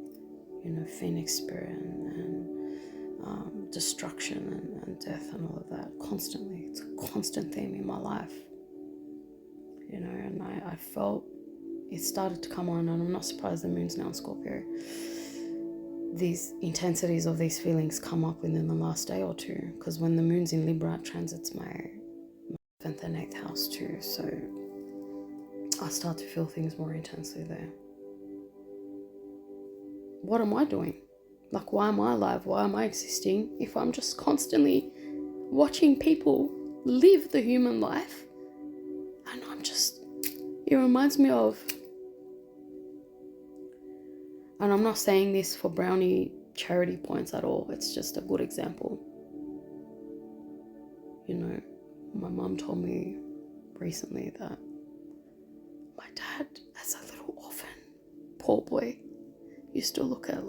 phoenix spirit and destruction and death and all of that. Constantly. It's a constant theme in my life. And I felt it started to come on, and I'm not surprised the moon's now in Scorpio. These intensities of these feelings come up within the last day or two, because when the moon's in Libra, it transits my 7th and 8th house too, so I start to feel things more intensely there. What am I doing? Why am I alive? Why am I existing if I'm just constantly watching people live the human life? And it reminds me of, and I'm not saying this for brownie charity points at all, it's just a good example. My mum told me recently that my dad, as a little orphan, poor boy, used to look at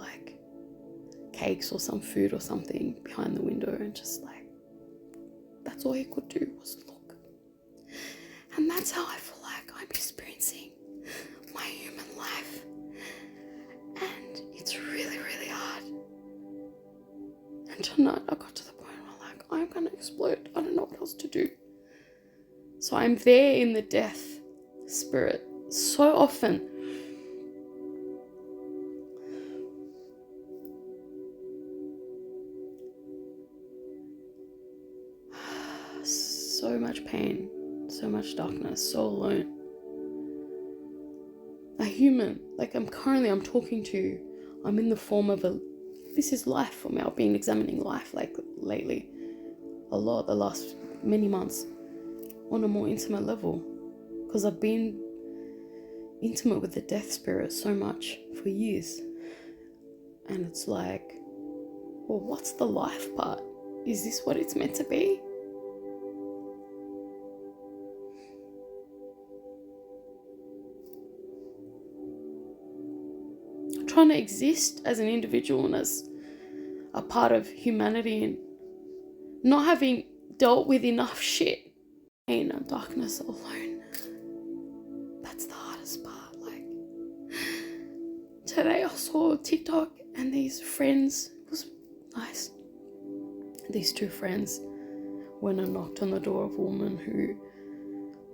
cakes or some food or something behind the window and just that's all he could do was look. And that's how I feel like I'm experiencing my human life. And it's really, really hard. And tonight I got to the point where I'm gonna explode. I don't know what else to do. So I'm there in the death spirit so often. So much pain, so much darkness, so alone. A human, I'm talking to, I'm in the form of this is life for me. I've been examining life lately, a lot, the last many months, on a more intimate level, because I've been intimate with the death spirit so much for years. And it's like, well, what's the life part? Is this what it's meant to be? Trying to exist as an individual and as a part of humanity, and not having dealt with enough shit, pain and darkness alone. That's the hardest part. Today I saw TikTok and these friends, it was nice, these two friends went and knocked on the door of a woman who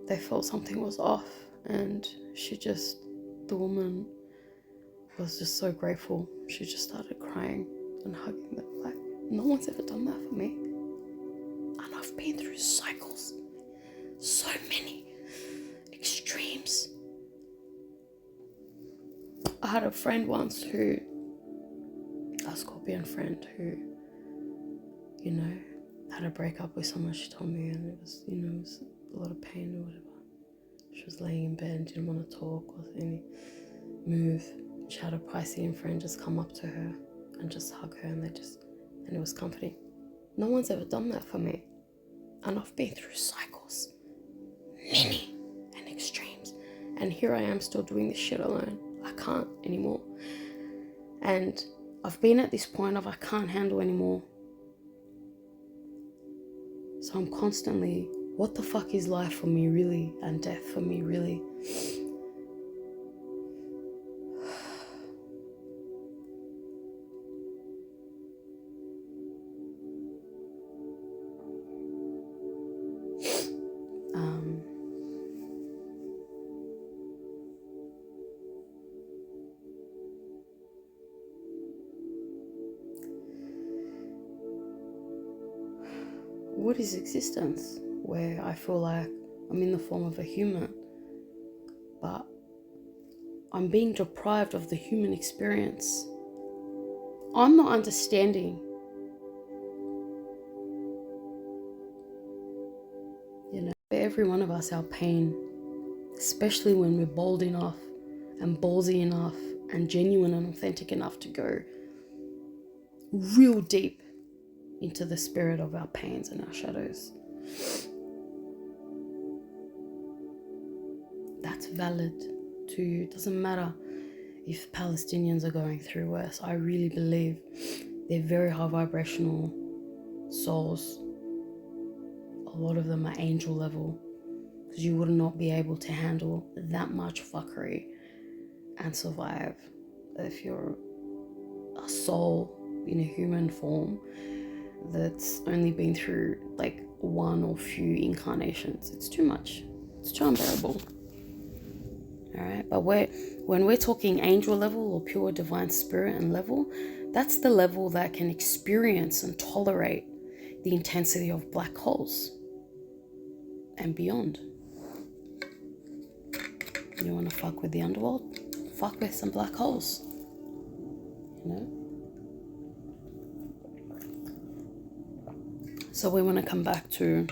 they felt something was off, and the woman was just so grateful. She just started crying and hugging them. No one's ever done that for me. And I've been through cycles, so many extremes. I had a friend once a Scorpion friend who, had a breakup with someone, she told me, and it was a lot of pain or whatever. She was laying in bed and didn't want to talk or any move. She had a Piscean friend just come up to her and just hug her, and it was comforting. No one's ever done that for me. And I've been through cycles, many and extremes. And here I am still doing this shit alone. I can't anymore. And I've been at this point of I can't handle anymore. So I'm constantly, what the fuck is life for me really, and death for me really? What is existence? Where I feel like I'm in the form of a human, but I'm being deprived of the human experience. I'm not understanding. For every one of us, our pain, especially when we're bold enough and ballsy enough and genuine and authentic enough to go real deep into the spirit of our pains and our shadows. That's valid too. It doesn't matter if Palestinians are going through worse. I really believe they're very high vibrational souls. A lot of them are angel level, because you would not be able to handle that much fuckery and survive if you're a soul in a human form that's only been through one or few incarnations. It's too much. It's too unbearable. All right, but when we're talking angel level or pure divine spirit and level, that's the level that can experience and tolerate the intensity of black holes and beyond. You want to fuck with the underworld? Fuck with some black holes. So we want to come back to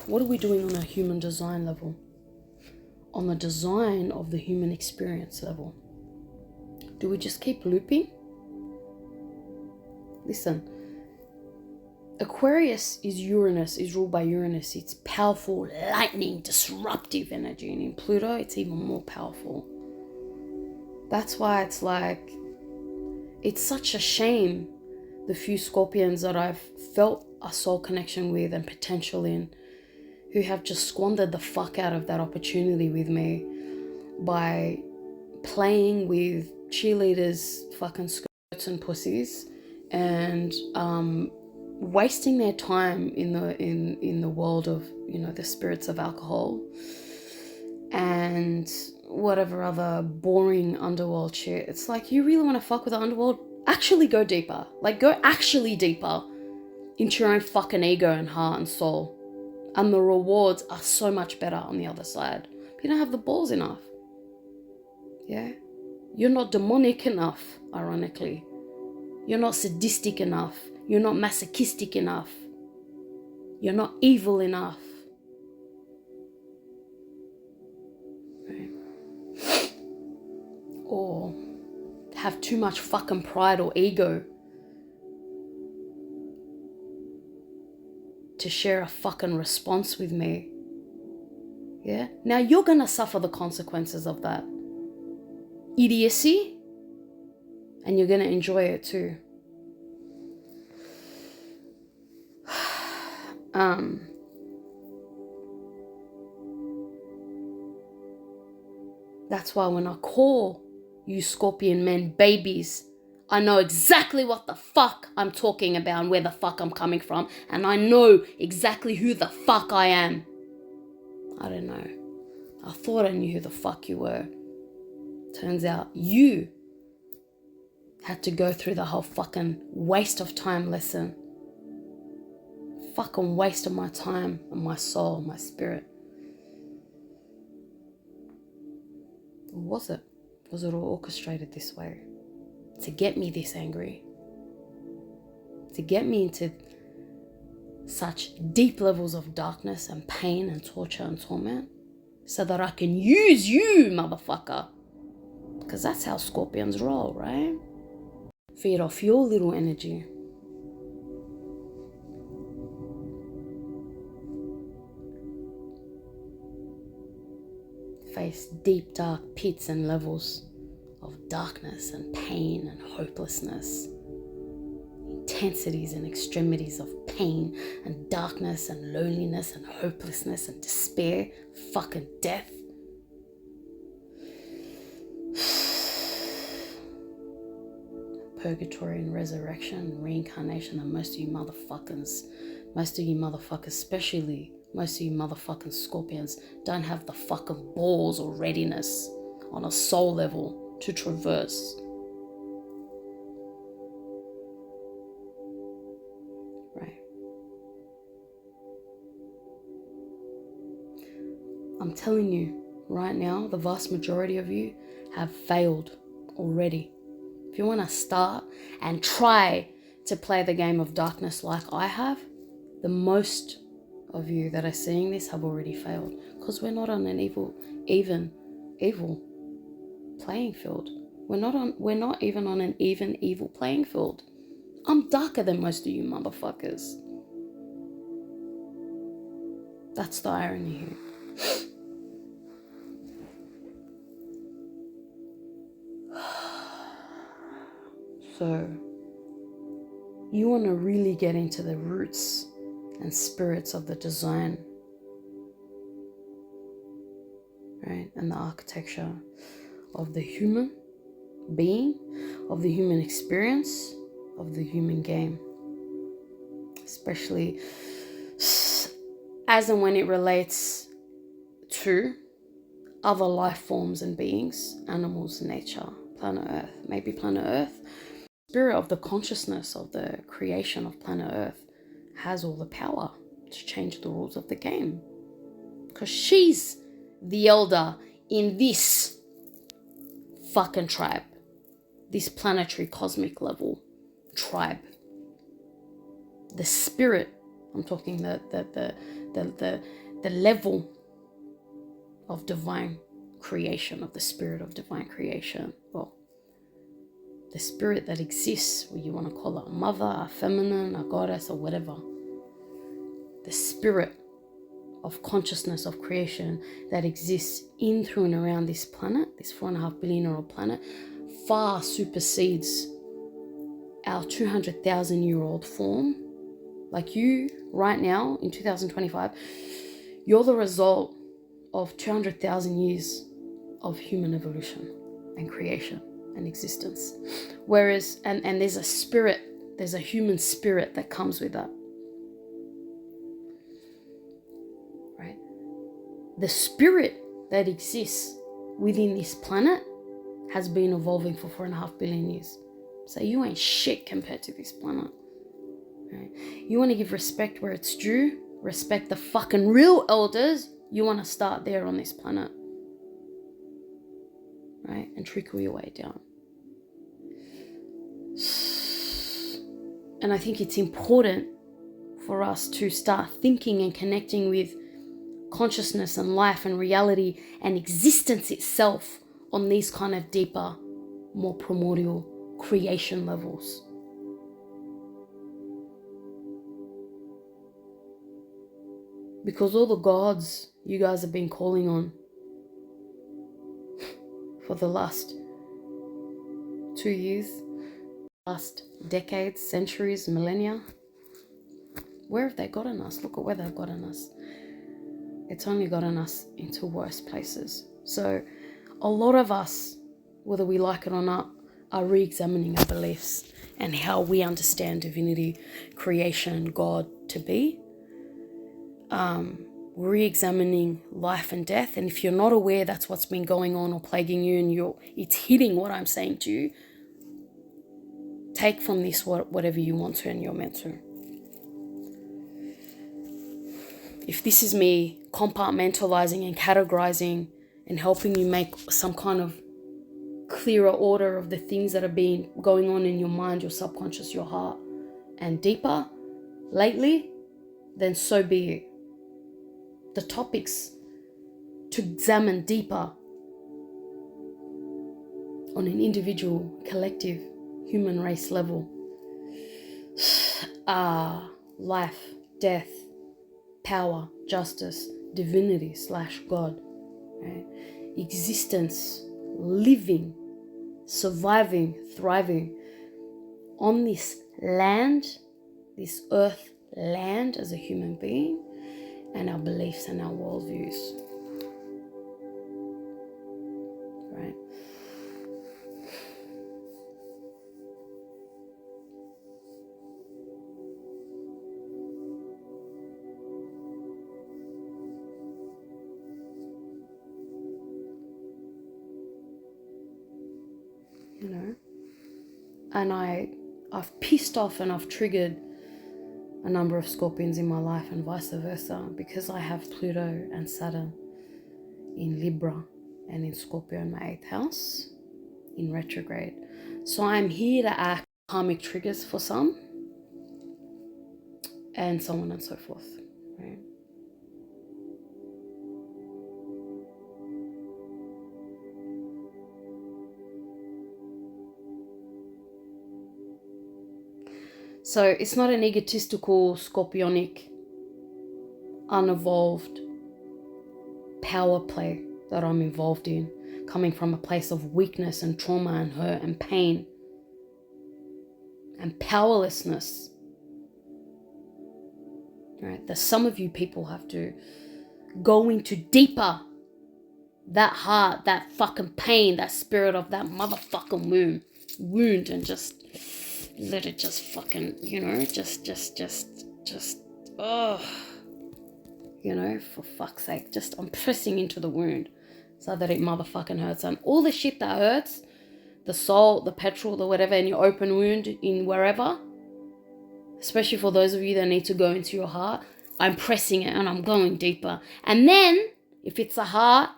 what are we doing on a human design level? On the design of the human experience level? Do we just keep looping? Listen, Aquarius is ruled by Uranus. It's powerful, lightning, disruptive energy. And in Pluto, it's even more powerful. That's why it's It's such a shame, the few Scorpions that I've felt a soul connection with and potential in, who have just squandered the fuck out of that opportunity with me by playing with cheerleaders' fucking skirts and pussies, and wasting their time in the world of, you know, the spirits of alcohol and whatever other boring underworld shit. It's like, you really want to fuck with the underworld? Actually go deeper. Like, go actually deeper into your own fucking ego and heart and soul. And the rewards are so much better on the other side. But you don't have the balls enough. Yeah? You're not demonic enough, ironically. You're not sadistic enough. You're not masochistic enough. You're not evil enough. Right? Or have too much fucking pride or ego to share a fucking response with me. Yeah? Now you're gonna suffer the consequences of that idiocy, and you're gonna enjoy it too. That's why when I call you Scorpion men babies, I know exactly what the fuck I'm talking about and where the fuck I'm coming from, and I know exactly who the fuck I am. I don't know. I thought I knew who the fuck you were. Turns out you had to go through the whole fucking waste of time lesson. Fucking waste of my time and my soul, my spirit. Or was it? Was it all orchestrated this way? To get me this angry? To get me into such deep levels of darkness and pain and torture and torment? So that I can use you, motherfucker. Because that's how Scorpions roll, right? Feed off your little energy. Face deep, dark pits and levels of darkness and pain and hopelessness. Intensities and extremities of pain and darkness and loneliness and hopelessness and despair, fucking death. Purgatory and resurrection and reincarnation that most of you motherfuckers, especially most of you motherfucking Scorpions, don't have the fucking balls or readiness on a soul level to traverse. Right. I'm telling you right now, the vast majority of you have failed already. If you want to start and try to play the game of darkness like I have, the most of you that are seeing this have already failed, because we're not on an evil playing field. We're not even on an even evil playing field. I'm darker than most of you motherfuckers. That's the irony here. So, you want to really get into the roots and spirits of the design, right? And the architecture of the human being, of the human experience, of the human game. Especially as and when it relates to other life forms and beings, animals, nature, planet Earth, maybe planet Earth. Spirit of the consciousness of the creation of planet Earth has all the power to change the rules of the game, because she's the elder in this fucking tribe, this planetary cosmic level tribe. The spirit, I'm talking the level of divine creation, of the spirit of divine creation. Well, the spirit that exists, whether you want to call it a mother, a feminine, a goddess, or whatever. The spirit of consciousness of creation that exists in, through, and around this planet, this 4.5 billion year old planet, far supersedes our 200,000-year-old form, like you right now in 2025, you're the result of 200,000 years of human evolution and creation and existence. Whereas, and there's a spirit, there's a human spirit that comes with that, right? The spirit that exists within this planet has been evolving for 4.5 billion years. So you ain't shit compared to this planet. Right? You want to give respect where it's due, respect the fucking real elders. You want to start there on this planet, right? And trickle your way down. And I think it's important for us to start thinking and connecting with consciousness and life and reality and existence itself on these kind of deeper, more primordial creation levels. Because all the gods you guys have been calling on for the last 2 years, last decades, centuries, millennia, where have they gotten us? Look at where they've gotten us. It's only gotten us into worse places. So a lot of us, whether we like it or not, are re-examining our beliefs and how we understand divinity, creation, God to be. Re-examining life and death. And if you're not aware that's what's been going on or plaguing you and it's hitting what I'm saying to you, take from this whatever you want to and you're meant to. If this is me compartmentalizing and categorizing and helping you make some kind of clearer order of the things that have been going on in your mind, your subconscious, your heart, and deeper lately, then so be it. The topics to examine deeper on an individual, collective, human race level are life, death, power, justice, divinity / God, right? Existence, living, surviving, thriving on this land, this earth land as a human being, and our beliefs and our worldviews, right? You know, and I've pissed off and I've triggered a number of Scorpions in my life and vice versa, because I have Pluto and Saturn in Libra and in Scorpio in my 8th house in retrograde. So I'm here to act karmic triggers for some and so on and so forth, right? So it's not an egotistical, scorpionic, unevolved power play that I'm involved in, coming from a place of weakness and trauma and hurt and pain and powerlessness. Right? That some of you people have to go into deeper, that heart, that fucking pain, that spirit of that motherfucking wound, and just let it just fucking, oh, for fuck's sake, just I'm pressing into the wound so that it motherfucking hurts. And all the shit that hurts, the salt, the petrol, the whatever, in your open wound in wherever, especially for those of you that need to go into your heart, I'm pressing it and I'm going deeper. And then if it's a heart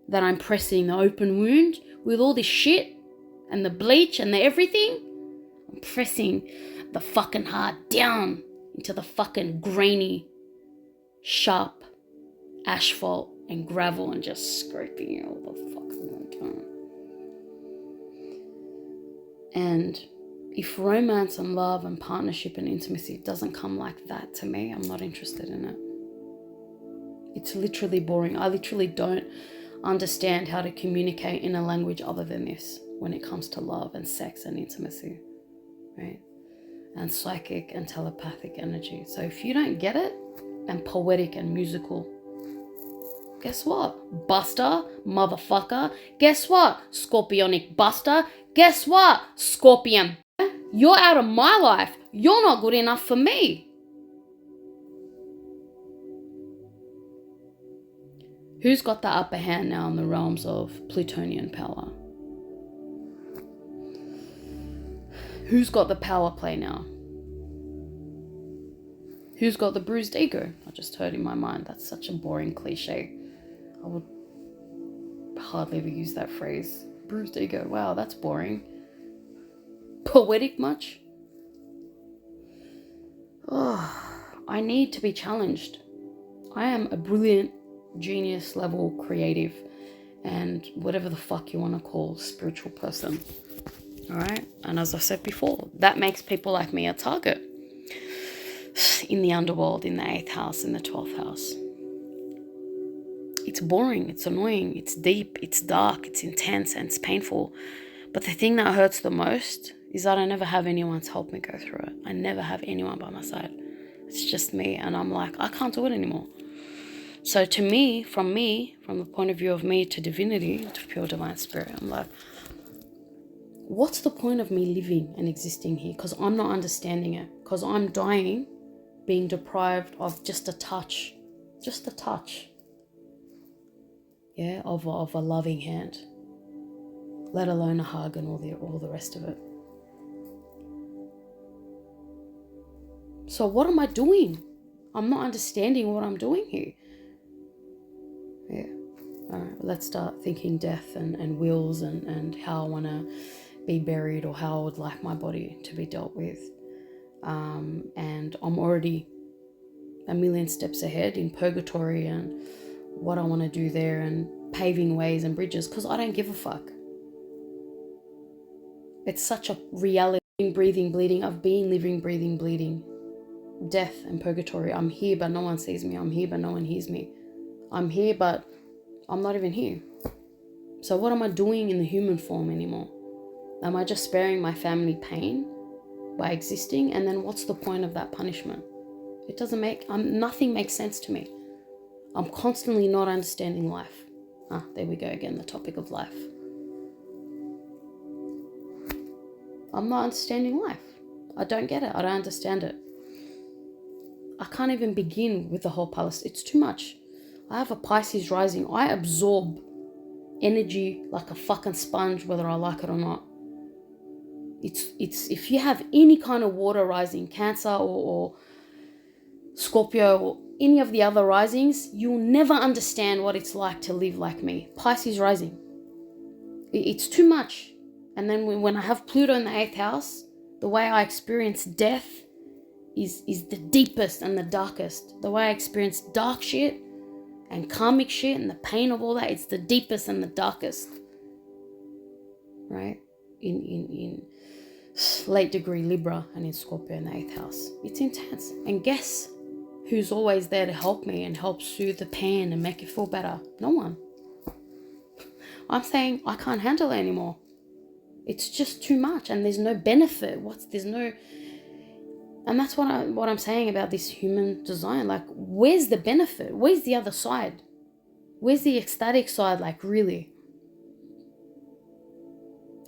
that I'm pressing the open wound with all this shit and the bleach and the everything, I'm pressing the fucking heart down into the fucking grainy, sharp asphalt and gravel and just scraping it all the fucking time. And if romance and love and partnership and intimacy doesn't come like that to me, I'm not interested in it. It's literally boring. I literally don't understand how to communicate in a language other than this when it comes to love and sex and intimacy. right? And psychic and telepathic energy. So if you don't get it, and poetic and musical, guess what? Buster, motherfucker. Guess what? Scorpionic Buster. Guess what? Scorpion. You're out of my life. You're not good enough for me. Who's got the upper hand now in the realms of Plutonian power? Who's got the power play now? Who's got the bruised ego? I just heard in my mind. That's such a boring cliche. I would hardly ever use that phrase. Bruised ego. Wow, that's boring. Poetic much? Oh, I need to be challenged. I am a brilliant, genius level creative and whatever the fuck you want to call spiritual person. All right? And as I said before, that makes people like me a target in the underworld, in the 8th house, in the 12th house. It's boring, it's annoying, it's deep, it's dark, it's intense, and it's painful. But the thing that hurts the most is that I never have anyone to help me go through it. I never have anyone by my side. It's just me, and I'm like, I can't do it anymore. So to me, from the point of view of me to divinity, to pure divine spirit, I'm like, what's the point of me living and existing here? Because I'm not understanding it. Because I'm dying, being deprived of just a touch, yeah, of a loving hand, let alone a hug and all the rest of it. So what am I doing? I'm not understanding what I'm doing here. Yeah. All right, let's start thinking death and wills and how I want to be buried or how I would like my body to be dealt with. And I'm already a million steps ahead in purgatory and what I want to do there and paving ways and bridges because I don't give a fuck. It's such a reality. Breathing, bleeding. I've been living, breathing, bleeding. Death and purgatory. I'm here, but no one sees me. I'm here, but no one hears me. I'm here, but I'm not even here. So what am I doing in the human form anymore? Am I just sparing my family pain by existing? And then what's the point of that punishment? It doesn't make, nothing makes sense to me. I'm constantly not understanding life. There we go again, the topic of life. I'm not understanding life. I don't get it. I don't understand it. I can't even begin with the whole palace. It's too much. I have a Pisces rising. I absorb energy like a fucking sponge, whether I like it or not. It's if you have any kind of water rising, Cancer or Scorpio or any of the other risings, you'll never understand what it's like to live like me. Pisces rising. It's too much. And then when I have Pluto in the 8th house, the way I experience death is the deepest and the darkest. The way I experience dark shit and karmic shit and the pain of all that, it's the deepest and the darkest. Right? In late degree Libra and in Scorpio in the 8th house. It's intense. And guess who's always there to help me and help soothe the pain and make it feel better? No one. I'm saying I can't handle it anymore. It's just too much and there's no benefit. And that's what I'm saying about this human design. Like, where's the benefit? Where's the other side? Where's the ecstatic side? Like, really?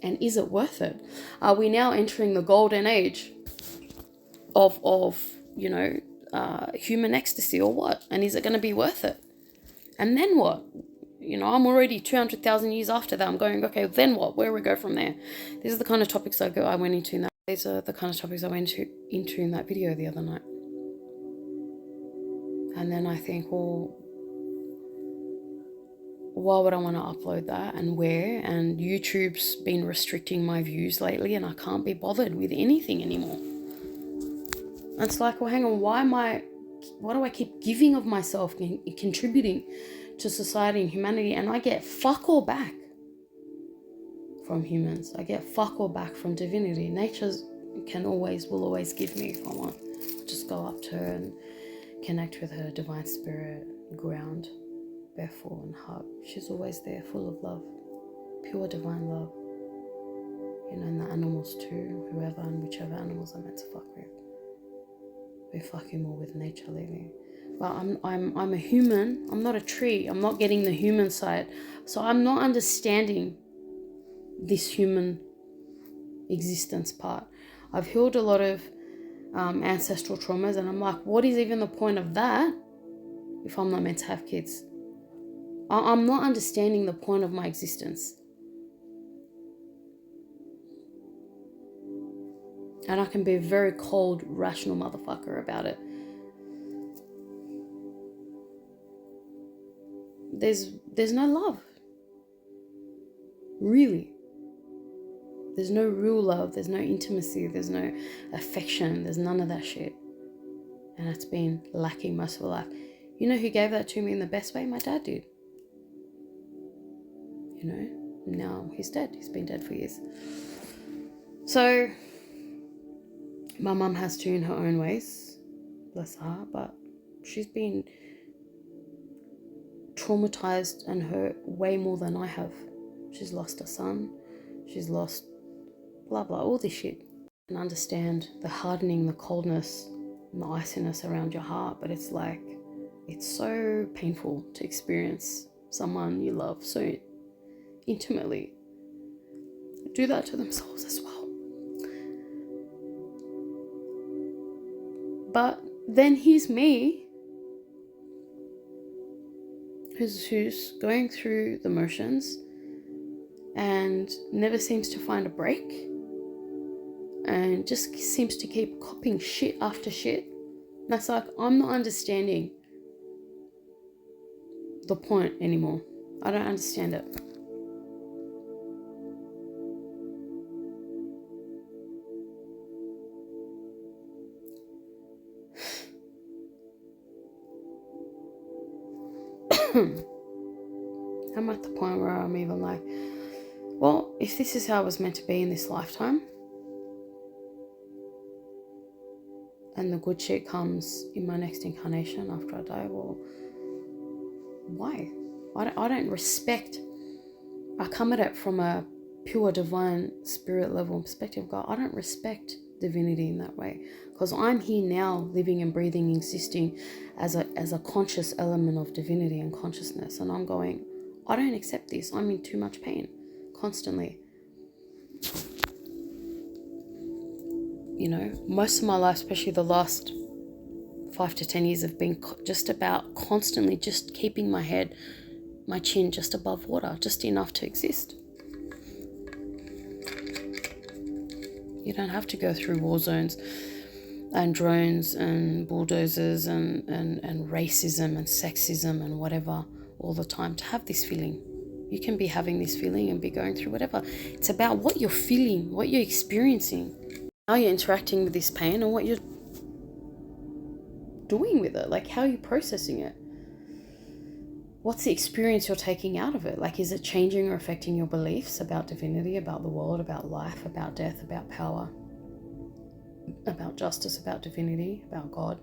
And is it worth it? Are we now entering the golden age of human ecstasy or what? And is it going to be worth it? And then what? I'm already 200,000 years after that. I'm going, okay, then what? Where we go from there? These are the kind of topics I went into in that. These are the kind of topics I went into in that video the other night. And then I think, well, why would I want to upload that and where? And YouTube's been restricting my views lately and I can't be bothered with anything anymore. And it's like, well, hang on, why do I keep giving of myself and contributing to society and humanity and I get fuck all back from humans? I get fuck all back from divinity. Nature will always give me if I want. Just go up to her and connect with her divine spirit, ground, barefoot and hug. She's always there, full of love, pure divine love. You know, and the animals too, whoever and whichever animals are meant to fuck with. We're fucking more with nature lately. But I'm a human. I'm not a tree. I'm not getting the human side. So I'm not understanding this human existence part. I've healed a lot of ancestral traumas, and I'm like, what is even the point of that if I'm not meant to have kids? I'm not understanding the point of my existence. And I can be a very cold, rational motherfucker about it. There's no love. Really. There's no real love. There's no intimacy. There's no affection. There's none of that shit. And it's been lacking most of my life. You know who gave that to me in the best way? My dad did. You know, now he's dead. He's been dead for years. So, my mum has to in her own ways. Bless her. But she's been traumatized and hurt way more than I have. She's lost a son. She's lost blah, blah, all this shit. And understand the hardening, the coldness, and the iciness around your heart. But it's like, it's so painful to experience someone you love so intimately do that to themselves as well. But then here's me, who's going through the motions and never seems to find a break and just seems to keep copying shit after shit. And that's like, I'm not understanding the point anymore. I don't understand it. I'm at the point where I'm even like, well, if this is how I was meant to be in this lifetime, and the good shit comes in my next incarnation after I die, well, why? I don't respect. I come at it from a pure divine spirit level perspective. God, I don't respect divinity in that way, because I'm here now, living and breathing, existing as a conscious element of divinity and consciousness, and I'm going, I don't accept this. I'm in too much pain constantly. You know, most of my life, especially the last 5 to 10 years, have been just about constantly just keeping my head, my chin just above water, just enough to exist. You don't have to go through war zones and drones and bulldozers and racism and sexism and whatever all the time to have this feeling. You can be having this feeling and be going through whatever. It's about what you're feeling, what you're experiencing, how you're interacting with this pain, and what you're doing with it. Like, how are you processing it? What's the experience you're taking out of it? Like, is it changing or affecting your beliefs about divinity, about the world, about life, about death, about power, about justice, about divinity, about God,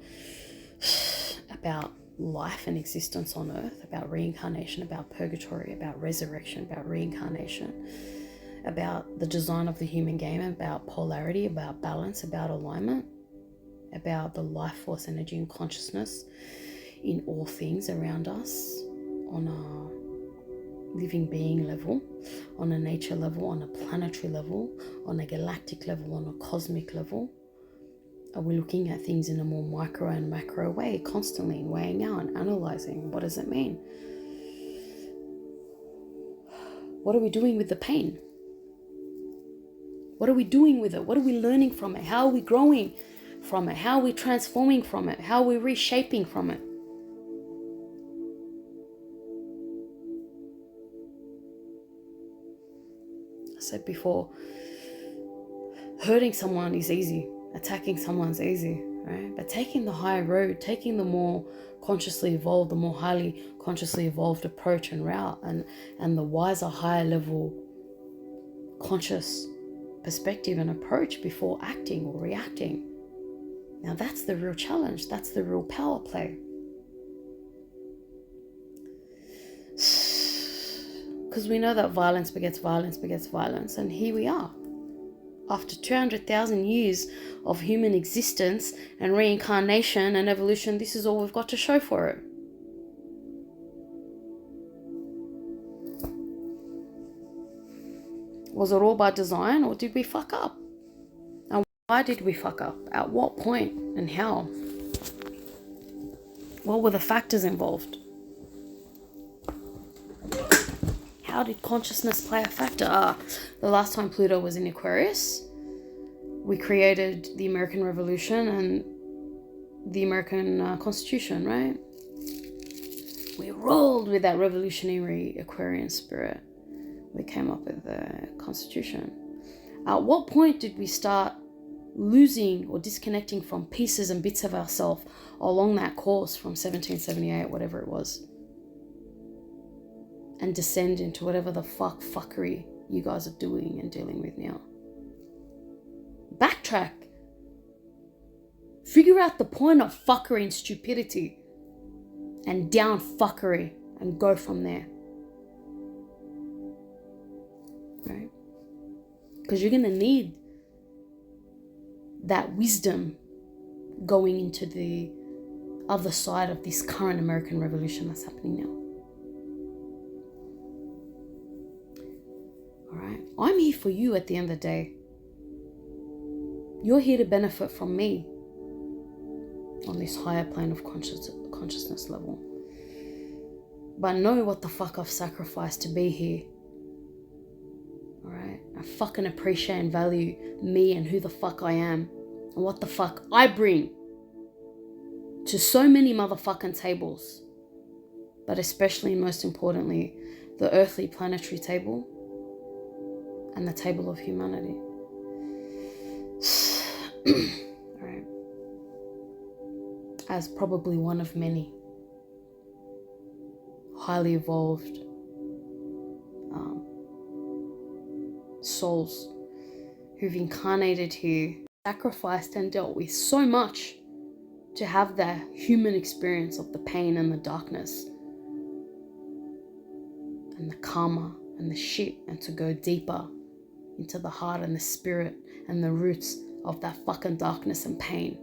about life and existence on earth, about reincarnation, about purgatory, about resurrection, about reincarnation, about the design of the human game, about polarity, about balance, about alignment, about the life force, energy, and consciousness in all things around us, on a living being level, on a nature level, on a planetary level, on a galactic level, on a cosmic level. Are we looking at things in a more micro and macro way, constantly weighing out and analyzing? What does it mean? What are we doing with the pain? What are we doing with it? What are we learning from it? How are we growing from it? How are we transforming from it? How are we reshaping from it? I said before, hurting someone is easy. Attacking someone's easy, right? But taking the higher road, taking the more consciously evolved, the more highly consciously evolved approach and route, and the wiser, higher level conscious perspective and approach before acting or reacting. Now that's the real challenge. That's the real power play. Because we know that violence begets violence begets violence, and here we are. After 200,000 years of human existence and reincarnation and evolution, this is all we've got to show for it. Was it all by design, or did we fuck up? And why did we fuck up? At what point and how? What were the factors involved? How did consciousness play a factor? The last time Pluto was in Aquarius, we created the American Revolution and the American Constitution, right? We rolled with that revolutionary Aquarian spirit. We came up with the Constitution. At what point did we start losing or disconnecting from pieces and bits of ourselves along that course from 1778, whatever it was, and descend into whatever the fuckery you guys are doing and dealing with now? Backtrack. Figure out the point of fuckery and stupidity and down fuckery and go from there. Right? Because you're going to need that wisdom going into the other side of this current American Revolution that's happening now. Alright? I'm here for you at the end of the day. You're here to benefit from me on this higher plane of consciousness level. But know what the fuck I've sacrificed to be here. Alright? I fucking appreciate and value me and who the fuck I am and what the fuck I bring to so many motherfucking tables. But especially, most importantly, the earthly planetary table and the table of humanity. Alright. As probably one of many highly evolved souls who've incarnated here, sacrificed and dealt with so much to have that human experience of the pain and the darkness and the karma and the shit, and to go deeper into the heart and the spirit and the roots of that fucking darkness and pain,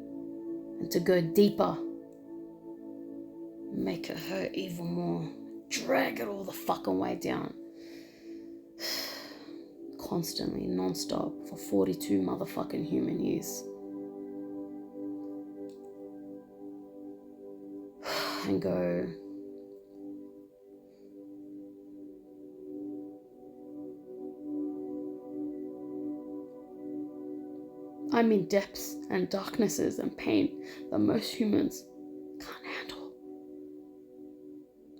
and to go deeper, make it hurt even more, drag it all the fucking way down, constantly, non-stop, for 42 motherfucking human years. And go, I'm in depths and darknesses and pain that most humans can't handle.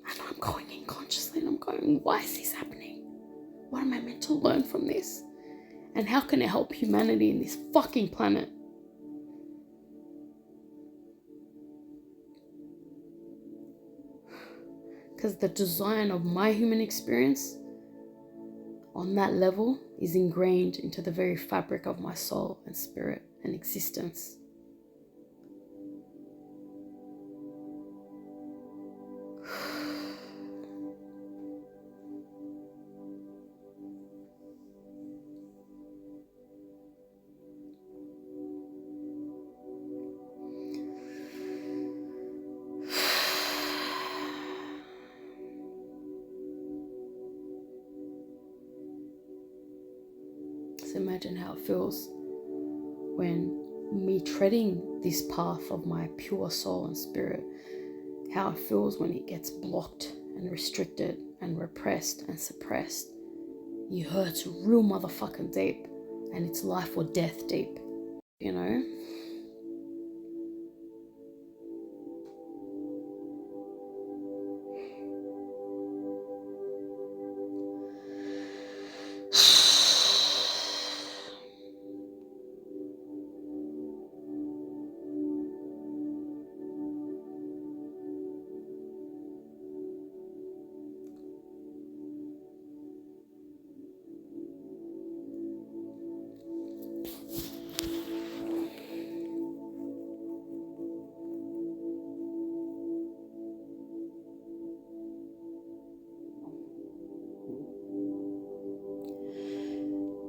And I'm going in consciously and I'm going, why is this happening? What am I meant to learn from this? And how can it help humanity in this fucking planet? Because the design of my human experience on that level is ingrained into the very fabric of my soul and spirit and existence. So imagine how it feels when me treading this path of my pure soul and spirit, how it feels when it gets blocked and restricted and repressed and suppressed. It hurts real motherfucking deep, and it's life or death deep, you know?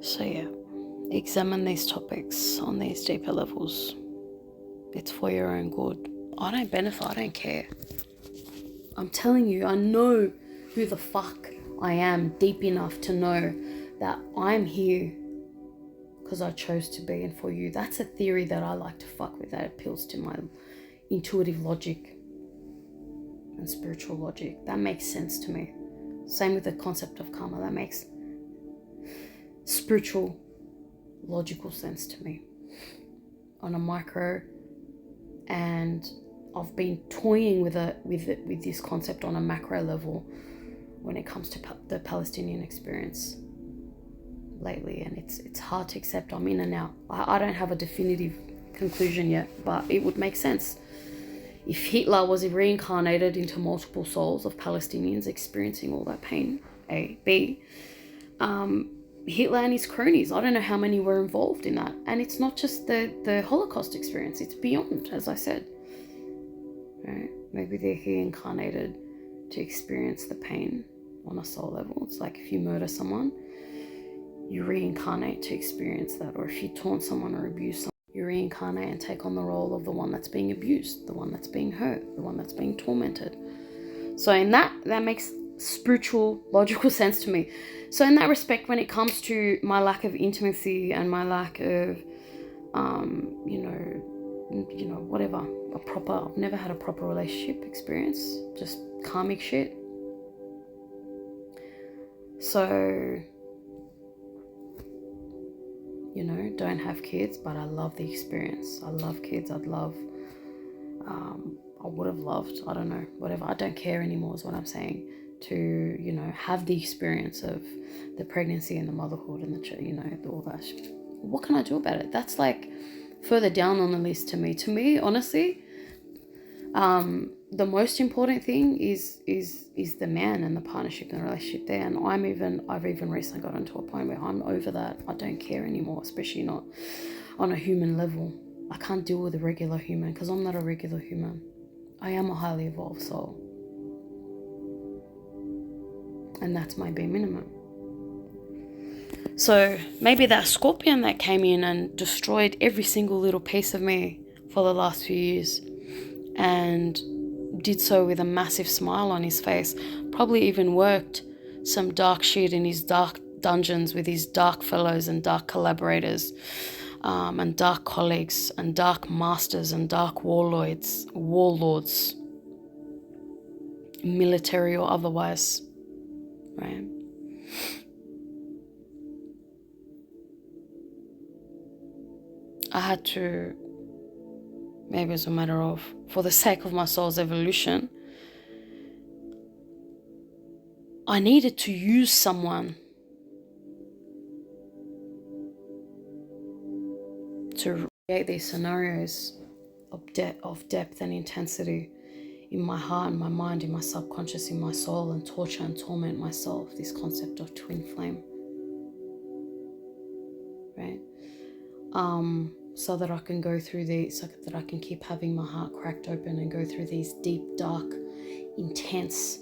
So yeah, examine these topics on these deeper levels. It's for your own good. I don't benefit, I don't care. I'm telling you, I know who the fuck I am deep enough to know that I'm here because I chose to be and for you. That's a theory that I like to fuck with, that appeals to my intuitive logic and spiritual logic. That makes sense to me. Same with the concept of karma. That makes spiritual, logical sense to me on a micro, and I've been toying with this concept on a macro level when it comes to the Palestinian experience lately, and it's hard to accept. I'm in and out. I don't have a definitive conclusion yet, but it would make sense. If Hitler was reincarnated into multiple souls of Palestinians experiencing all that pain, A. B. Hitler and his cronies, I don't know how many were involved in that. And it's not just the Holocaust experience, it's beyond, as I said. Right? Maybe they're reincarnated to experience the pain on a soul level. It's like if you murder someone, you reincarnate to experience that. Or if you taunt someone or abuse someone, you reincarnate and take on the role of the one that's being abused, the one that's being hurt, the one that's being tormented. So in that makes spiritual, logical sense to me. So in that respect, when it comes to my lack of intimacy and my lack of, whatever, I've never had a proper relationship experience, just karmic shit. So, don't have kids, but I love the experience. I love kids. I would have loved, I don't know, whatever. I don't care anymore is what I'm saying. To, have the experience of the pregnancy and the motherhood and all that. What can I do about it? That's like further down on the list to me. To me, honestly, the most important thing is the man and the partnership and the relationship there. And I've even recently gotten to a point where I'm over that. I don't care anymore, especially not on a human level. I can't deal with a regular human because I'm not a regular human. I am a highly evolved soul. And that's my bare minimum. So maybe that scorpion that came in and destroyed every single little piece of me for the last few years, and did so with a massive smile on his face, probably even worked some dark shit in his dark dungeons with his dark fellows and dark collaborators, and dark colleagues and dark masters and dark warlords, military or otherwise, right? I had to, maybe as a matter of, for the sake of my soul's evolution, I needed to use someone to create these scenarios of depth and intensity in my heart, in my mind, in my subconscious, in my soul, and torture and torment myself, this concept of twin flame, right? So that I can go through so that I can keep having my heart cracked open and go through these deep, dark, intense,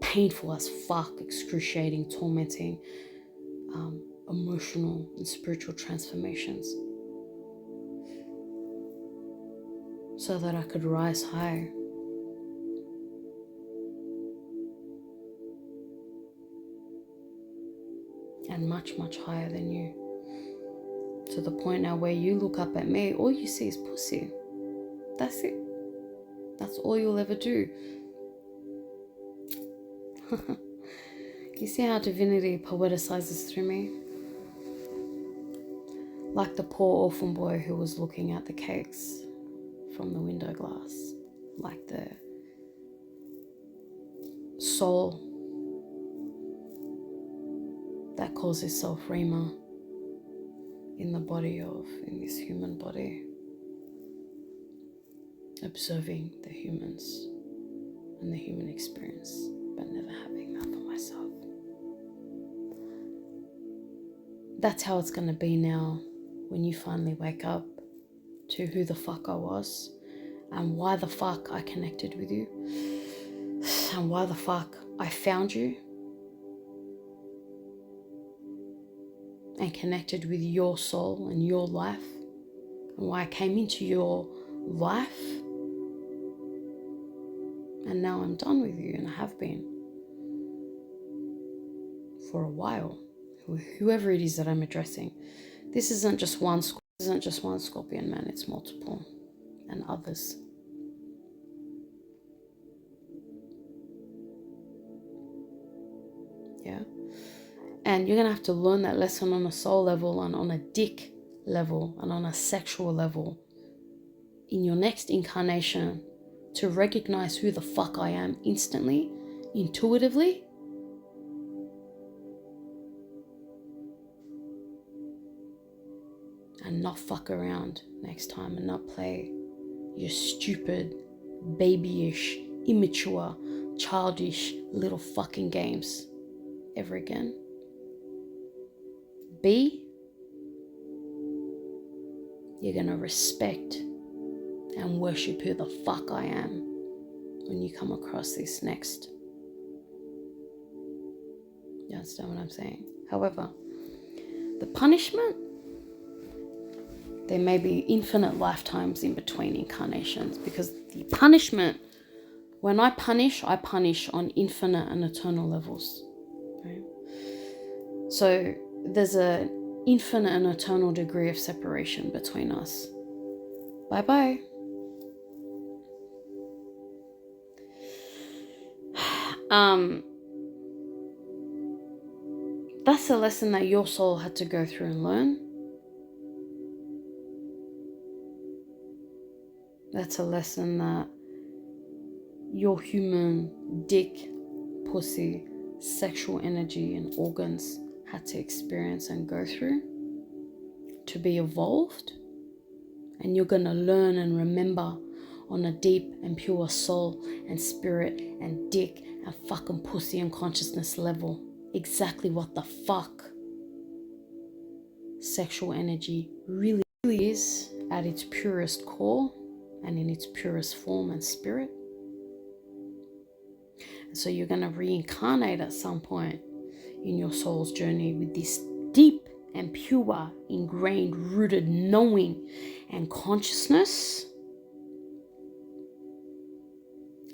painful as fuck, excruciating, tormenting, emotional and spiritual transformations, so that I could rise high. And much, much higher than you. To the point now where you look up at me, all you see is pussy. That's it. That's all you'll ever do. You see how Divinity poeticizes through me? Like the poor orphan boy who was looking at the cakes from the window glass. Like the soul that calls itself Rima in this human body, observing the humans and the human experience, but never having that for myself. That's how it's going to be now when you finally wake up to who the fuck I was and why the fuck I connected with you and why the fuck I found you and connected with your soul and your life, and why I came into your life. And now I'm done with you, and I have been for a while. Whoever it is that I'm addressing. This isn't just one scorpion man, it's multiple, and others. Yeah. And you're going to have to learn that lesson on a soul level, and on a dick level, and on a sexual level in your next incarnation, to recognize who the fuck I am instantly, intuitively. And not fuck around next time, and not play your stupid, babyish, immature, childish little fucking games ever again. B, you're gonna respect and worship who the fuck I am when you come across this next. You understand what I'm saying? However, the punishment, there may be infinite lifetimes in between incarnations, because the punishment, when I punish on infinite and eternal levels. Right? So there's an infinite and eternal degree of separation between us. Bye-bye. That's a lesson that your soul had to go through and learn. That's a lesson that your human dick, pussy, sexual energy and organs had to experience and go through to be evolved. And you're going to learn and remember on a deep and pure soul and spirit and dick and fucking pussy and consciousness level exactly what the fuck sexual energy really is at its purest core and in its purest form and spirit. And so you're going to reincarnate at some point in your soul's journey with this deep and pure, ingrained, rooted knowing and consciousness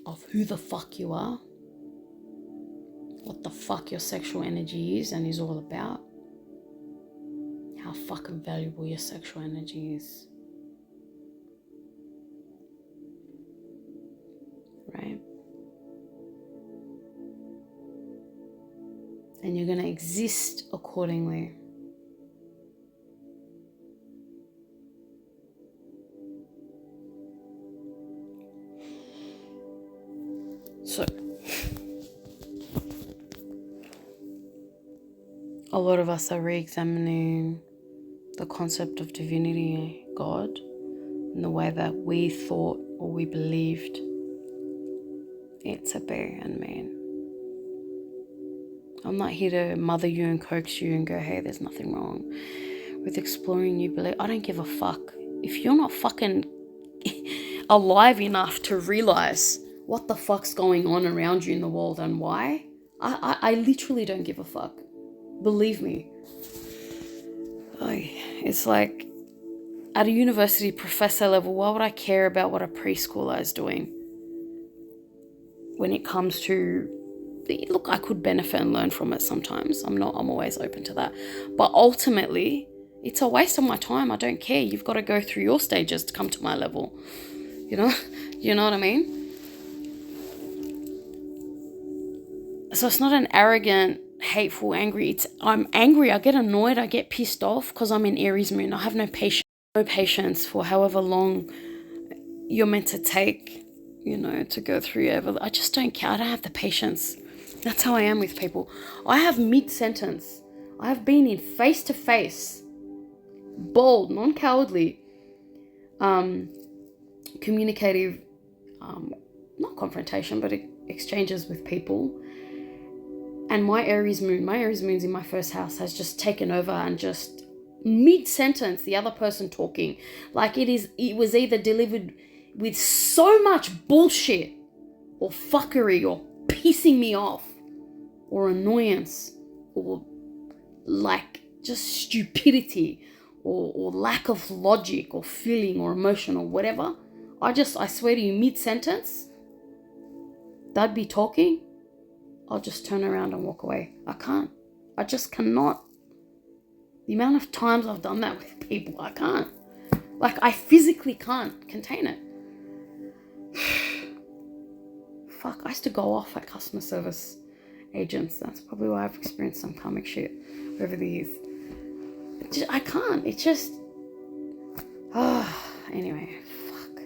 of who the fuck you are, what the fuck your sexual energy is and is all about, how fucking valuable your sexual energy is. Right? And you're going to exist accordingly. So, a lot of us are re-examining the concept of divinity, God, in the way that we thought or we believed it to be and mean. I'm not here to mother you and coax you and go, hey, there's nothing wrong with exploring new belief. I don't give a fuck. If you're not fucking alive enough to realize what the fuck's going on around you in the world and why, I literally don't give a fuck. Believe me. It's like, at a university professor level, why would I care about what a preschooler is doing? When it comes to, look, I could benefit and learn from it sometimes. I'm always open to that. But ultimately, it's a waste of my time. I don't care. You've got to go through your stages to come to my level. You know what I mean? So it's not an arrogant, hateful, angry. I'm angry. I get annoyed. I get pissed off because I'm in Aries moon. I have no patience for however long you're meant to take, to go through. I just don't care. I don't have the patience. That's how I am with people. I have mid-sentence. I have been in face-to-face, bold, non-cowardly, communicative, not confrontation, but exchanges with people. And my Aries moon's in my first house, has just taken over and just mid-sentence, the other person talking. Like it was either delivered with so much bullshit or fuckery or pissing me off or annoyance or like just stupidity or lack of logic or feeling or emotion or whatever, I swear to you, mid-sentence, they'd be talking, I'll just turn around and walk away. I can't. I just cannot. The amount of times I've done that with people, I can't. Like, I physically can't contain it. Fuck, I used to go off at customer service agents. That's probably why I've experienced some karmic shit over the years. I can't. It's just... Anyway, fuck.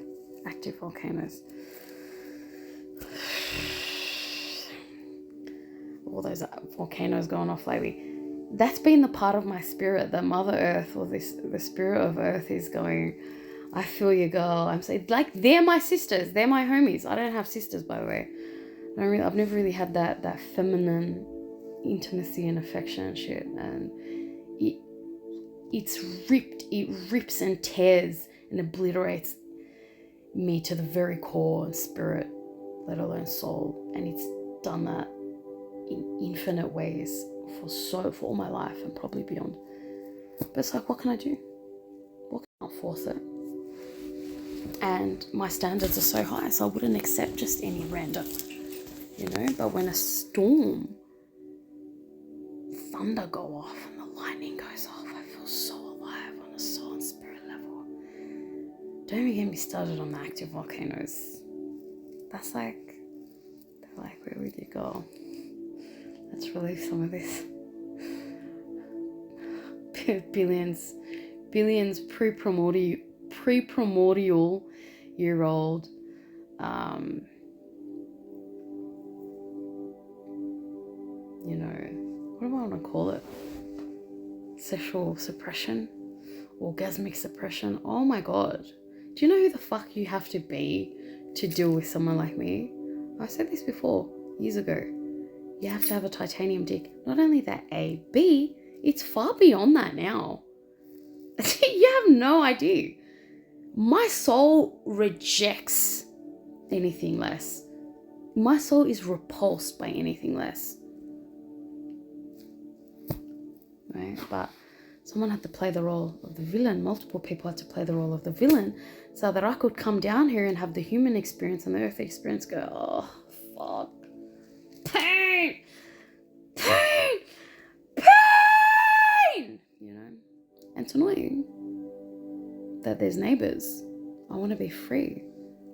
Active volcanoes. All those volcanoes going off lately. That's been the part of my spirit that Mother Earth, or the spirit of Earth, is going, I feel you, girl. I'm saying, like, they're my sisters. They're my homies. I don't have sisters, by the way. I've never really had that feminine intimacy and affection and shit. And it rips and tears and obliterates me to the very core and spirit, let alone soul. And it's done that in infinite ways for all my life and probably beyond. But it's like, what can I do? What can I force it? And my standards are so high, so I wouldn't accept just any random, but when a storm, thunder go off and the lightning goes off, I feel so alive on a soul and spirit level. Don't even get me started on the active volcanoes. That's like, they're like, where would you go? Let's release some of this. Billions pre-primordial year-old what do I want to call it? Sexual suppression, orgasmic suppression. Oh my god. Do you know who the fuck you have to be to deal with someone like me? I said this before, years ago. You have to have a titanium dick. Not only that, A, B, it's far beyond that now. You have no idea. My soul rejects anything less. My soul is repulsed by anything less. Right? But someone had to play the role of the villain. Multiple people had to play the role of the villain so that I could come down here and have the human experience and the earth experience go, oh, fuck. Pain! Pain! Pain! And it's annoying that there's neighbors. I want to be free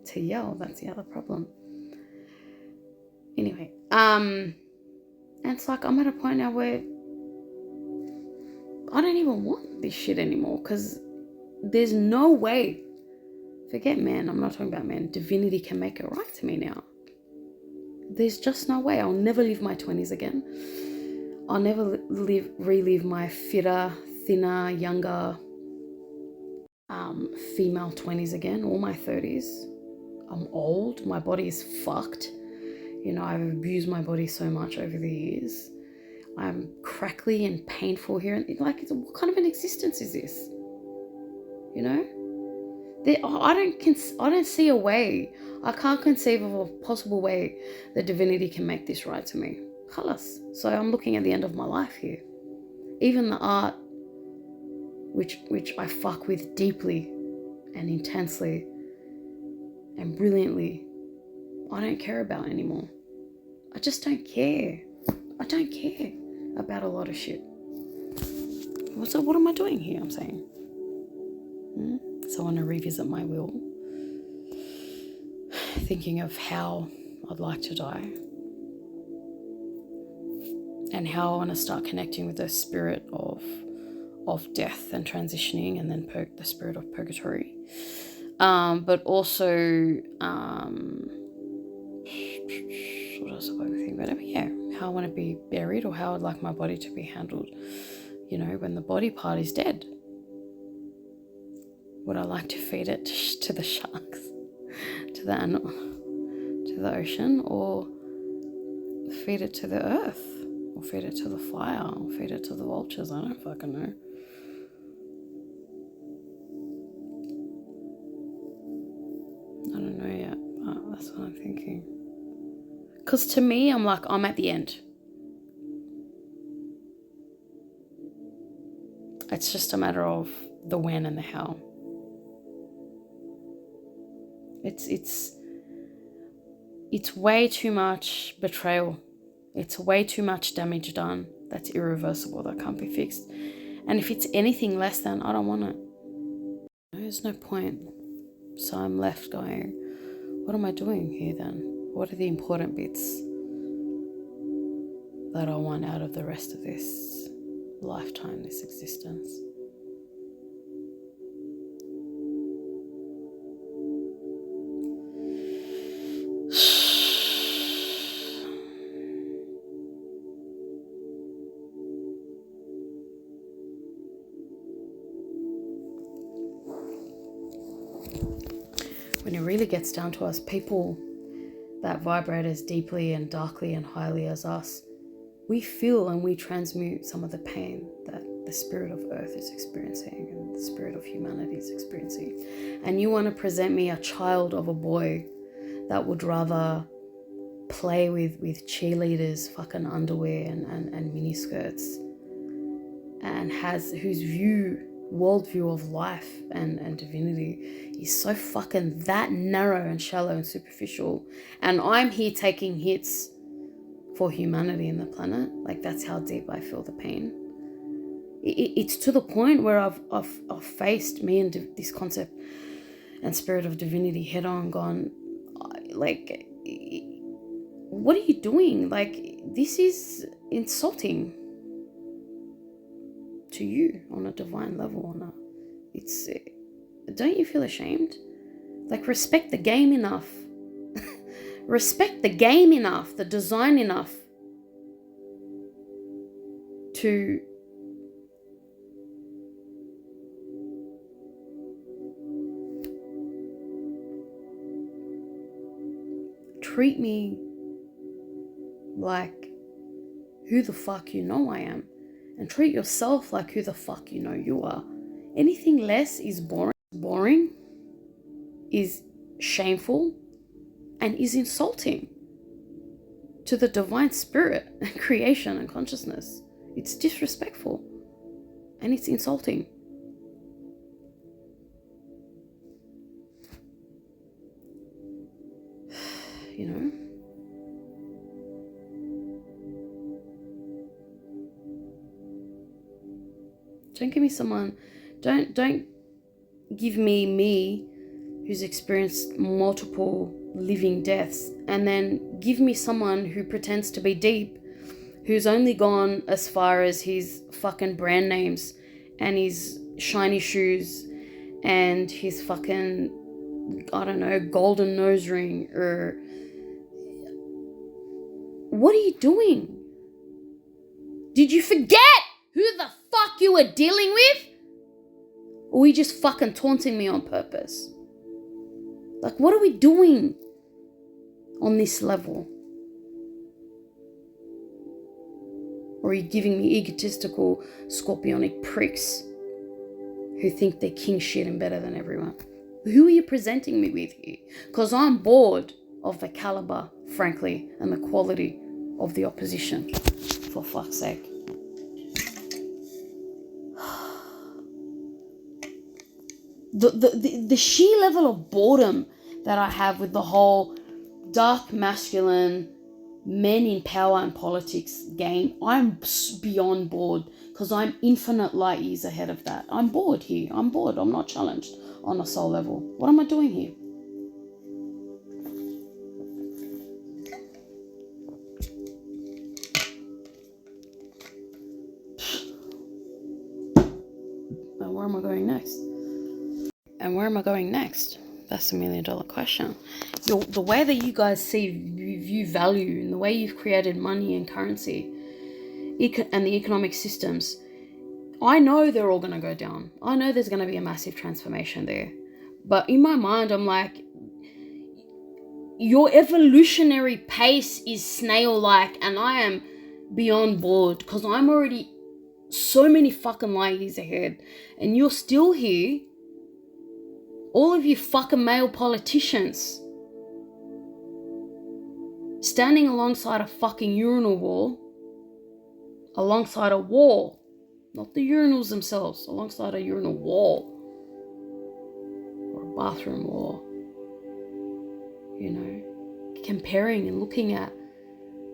to yell. That's the other problem. Anyway, and it's like I'm at a point now where I don't even want this shit anymore, because there's no way. Forget man, I'm not talking about man. Divinity can make it right to me now. There's just no way. I'll never live my 20s again. I'll never relive my fitter, thinner, younger female 20s again, or my 30s. I'm old. My body is fucked. I've abused my body so much over the years. I'm crackly and painful here. And what kind of an existence is this? I don't see a way. I can't conceive of a possible way that Divinity can make this right to me. Khalas. So I'm looking at the end of my life here. Even the art, which I fuck with deeply and intensely and brilliantly, I don't care about anymore. I just don't care. I don't care about a lot of shit. So what am I doing here, I'm saying? So I want to revisit my will. Thinking of how I'd like to die. And how I want to start connecting with the spirit of death and transitioning, and then the spirit of purgatory. But also, what else have I been thinking about? Yeah, how I want to be buried, or how I'd like my body to be handled. When the body part is dead. Would I like to feed it to the sharks, to the animal, to the ocean, or feed it to the earth, or feed it to the fire, or feed it to the vultures? I don't fucking know. I don't know yet, but that's what I'm thinking. Because to me, I'm at the end. It's just a matter of the when and the how. It's way too much betrayal. It's way too much damage done that's irreversible, that can't be fixed. And if it's anything less than, I don't want it. There's no point. So I'm left going, what am I doing here then? What are the important bits that I want out of the rest of this lifetime, this existence? When it really gets down to us, people that vibrate as deeply and darkly and highly as us, we feel and we transmute some of the pain that the spirit of Earth is experiencing and the spirit of humanity is experiencing. And you want to present me a child of a boy that would rather play with cheerleaders' fucking underwear and miniskirts, and whose worldview of life and divinity is so fucking that narrow and shallow and superficial, and I'm here taking hits for humanity and the planet. Like, that's how deep I feel the pain. It's to the point where I've faced me and this concept and spirit of divinity head on, gone, like, what are you doing? Like, this is insulting to you on a divine level. Don't you feel ashamed? Like, respect the game enough. Respect the game enough, the design enough to treat me like who the fuck you know I am, and treat yourself like who the fuck you know you are. Anything less is boring, is shameful, and is insulting to the divine spirit and creation and consciousness. It's disrespectful and it's insulting. You know? Don't give me someone, don't give me who's experienced multiple living deaths, and then give me someone who pretends to be deep, who's only gone as far as his fucking brand names and his shiny shoes and his fucking, I don't know, golden nose ring. Or what are you doing? Did you forget who the fuck you were dealing with? Or are you just fucking taunting me on purpose? Like, what are we doing on this level? Or are you giving me egotistical, scorpionic pricks who think they're king shit and better than everyone? Who are you presenting me with here? Because I'm bored of the caliber, frankly, and the quality of the opposition, for fuck's sake. The sheer level of boredom that I have with the whole dark masculine men in power and politics game, I'm beyond bored, because I'm infinite light years ahead of that. I'm bored here. I'm bored. I'm not challenged on a soul level. What am I doing here? And where am I going next? And where am I going next? That's $1 million question. The way that you guys view value, and the way you've created money and currency and the economic systems, I know they're all going to go down. I know there's going to be a massive transformation there. But in my mind, I'm like, your evolutionary pace is snail-like, and I am beyond bored, because I'm already so many fucking light years ahead, and you're still here. All of you fucking male politicians standing alongside a fucking urinal wall, alongside a wall not the urinals themselves, alongside a urinal wall or a bathroom wall. You know, comparing and looking at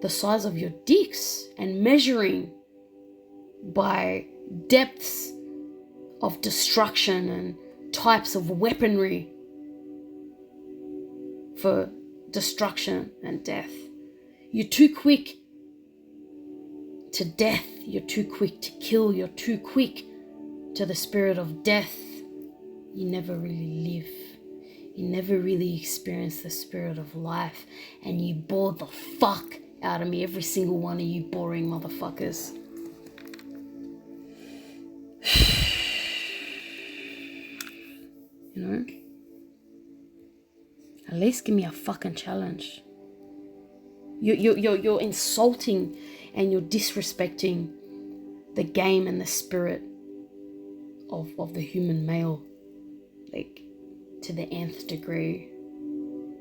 the size of your dicks and measuring by depths of destruction and types of weaponry for destruction and death. You're too quick to death. You're too quick to kill. You're too quick to the spirit of death. You never really live. You never really experience the spirit of life. And you bore the fuck out of me, every single one of you boring motherfuckers. You know? At least give me a fucking challenge. You're insulting and you're disrespecting the game and the spirit of the human male, like to the nth degree,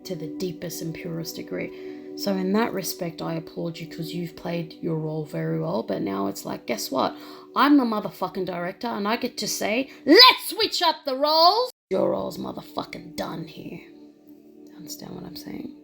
to the deepest and purest degree. So in that respect, I applaud you because you've played your role very well. But now it's like, guess what? I'm the motherfucking director and I get to say, let's switch up the roles. Your role's motherfucking done here. Understand what I'm saying?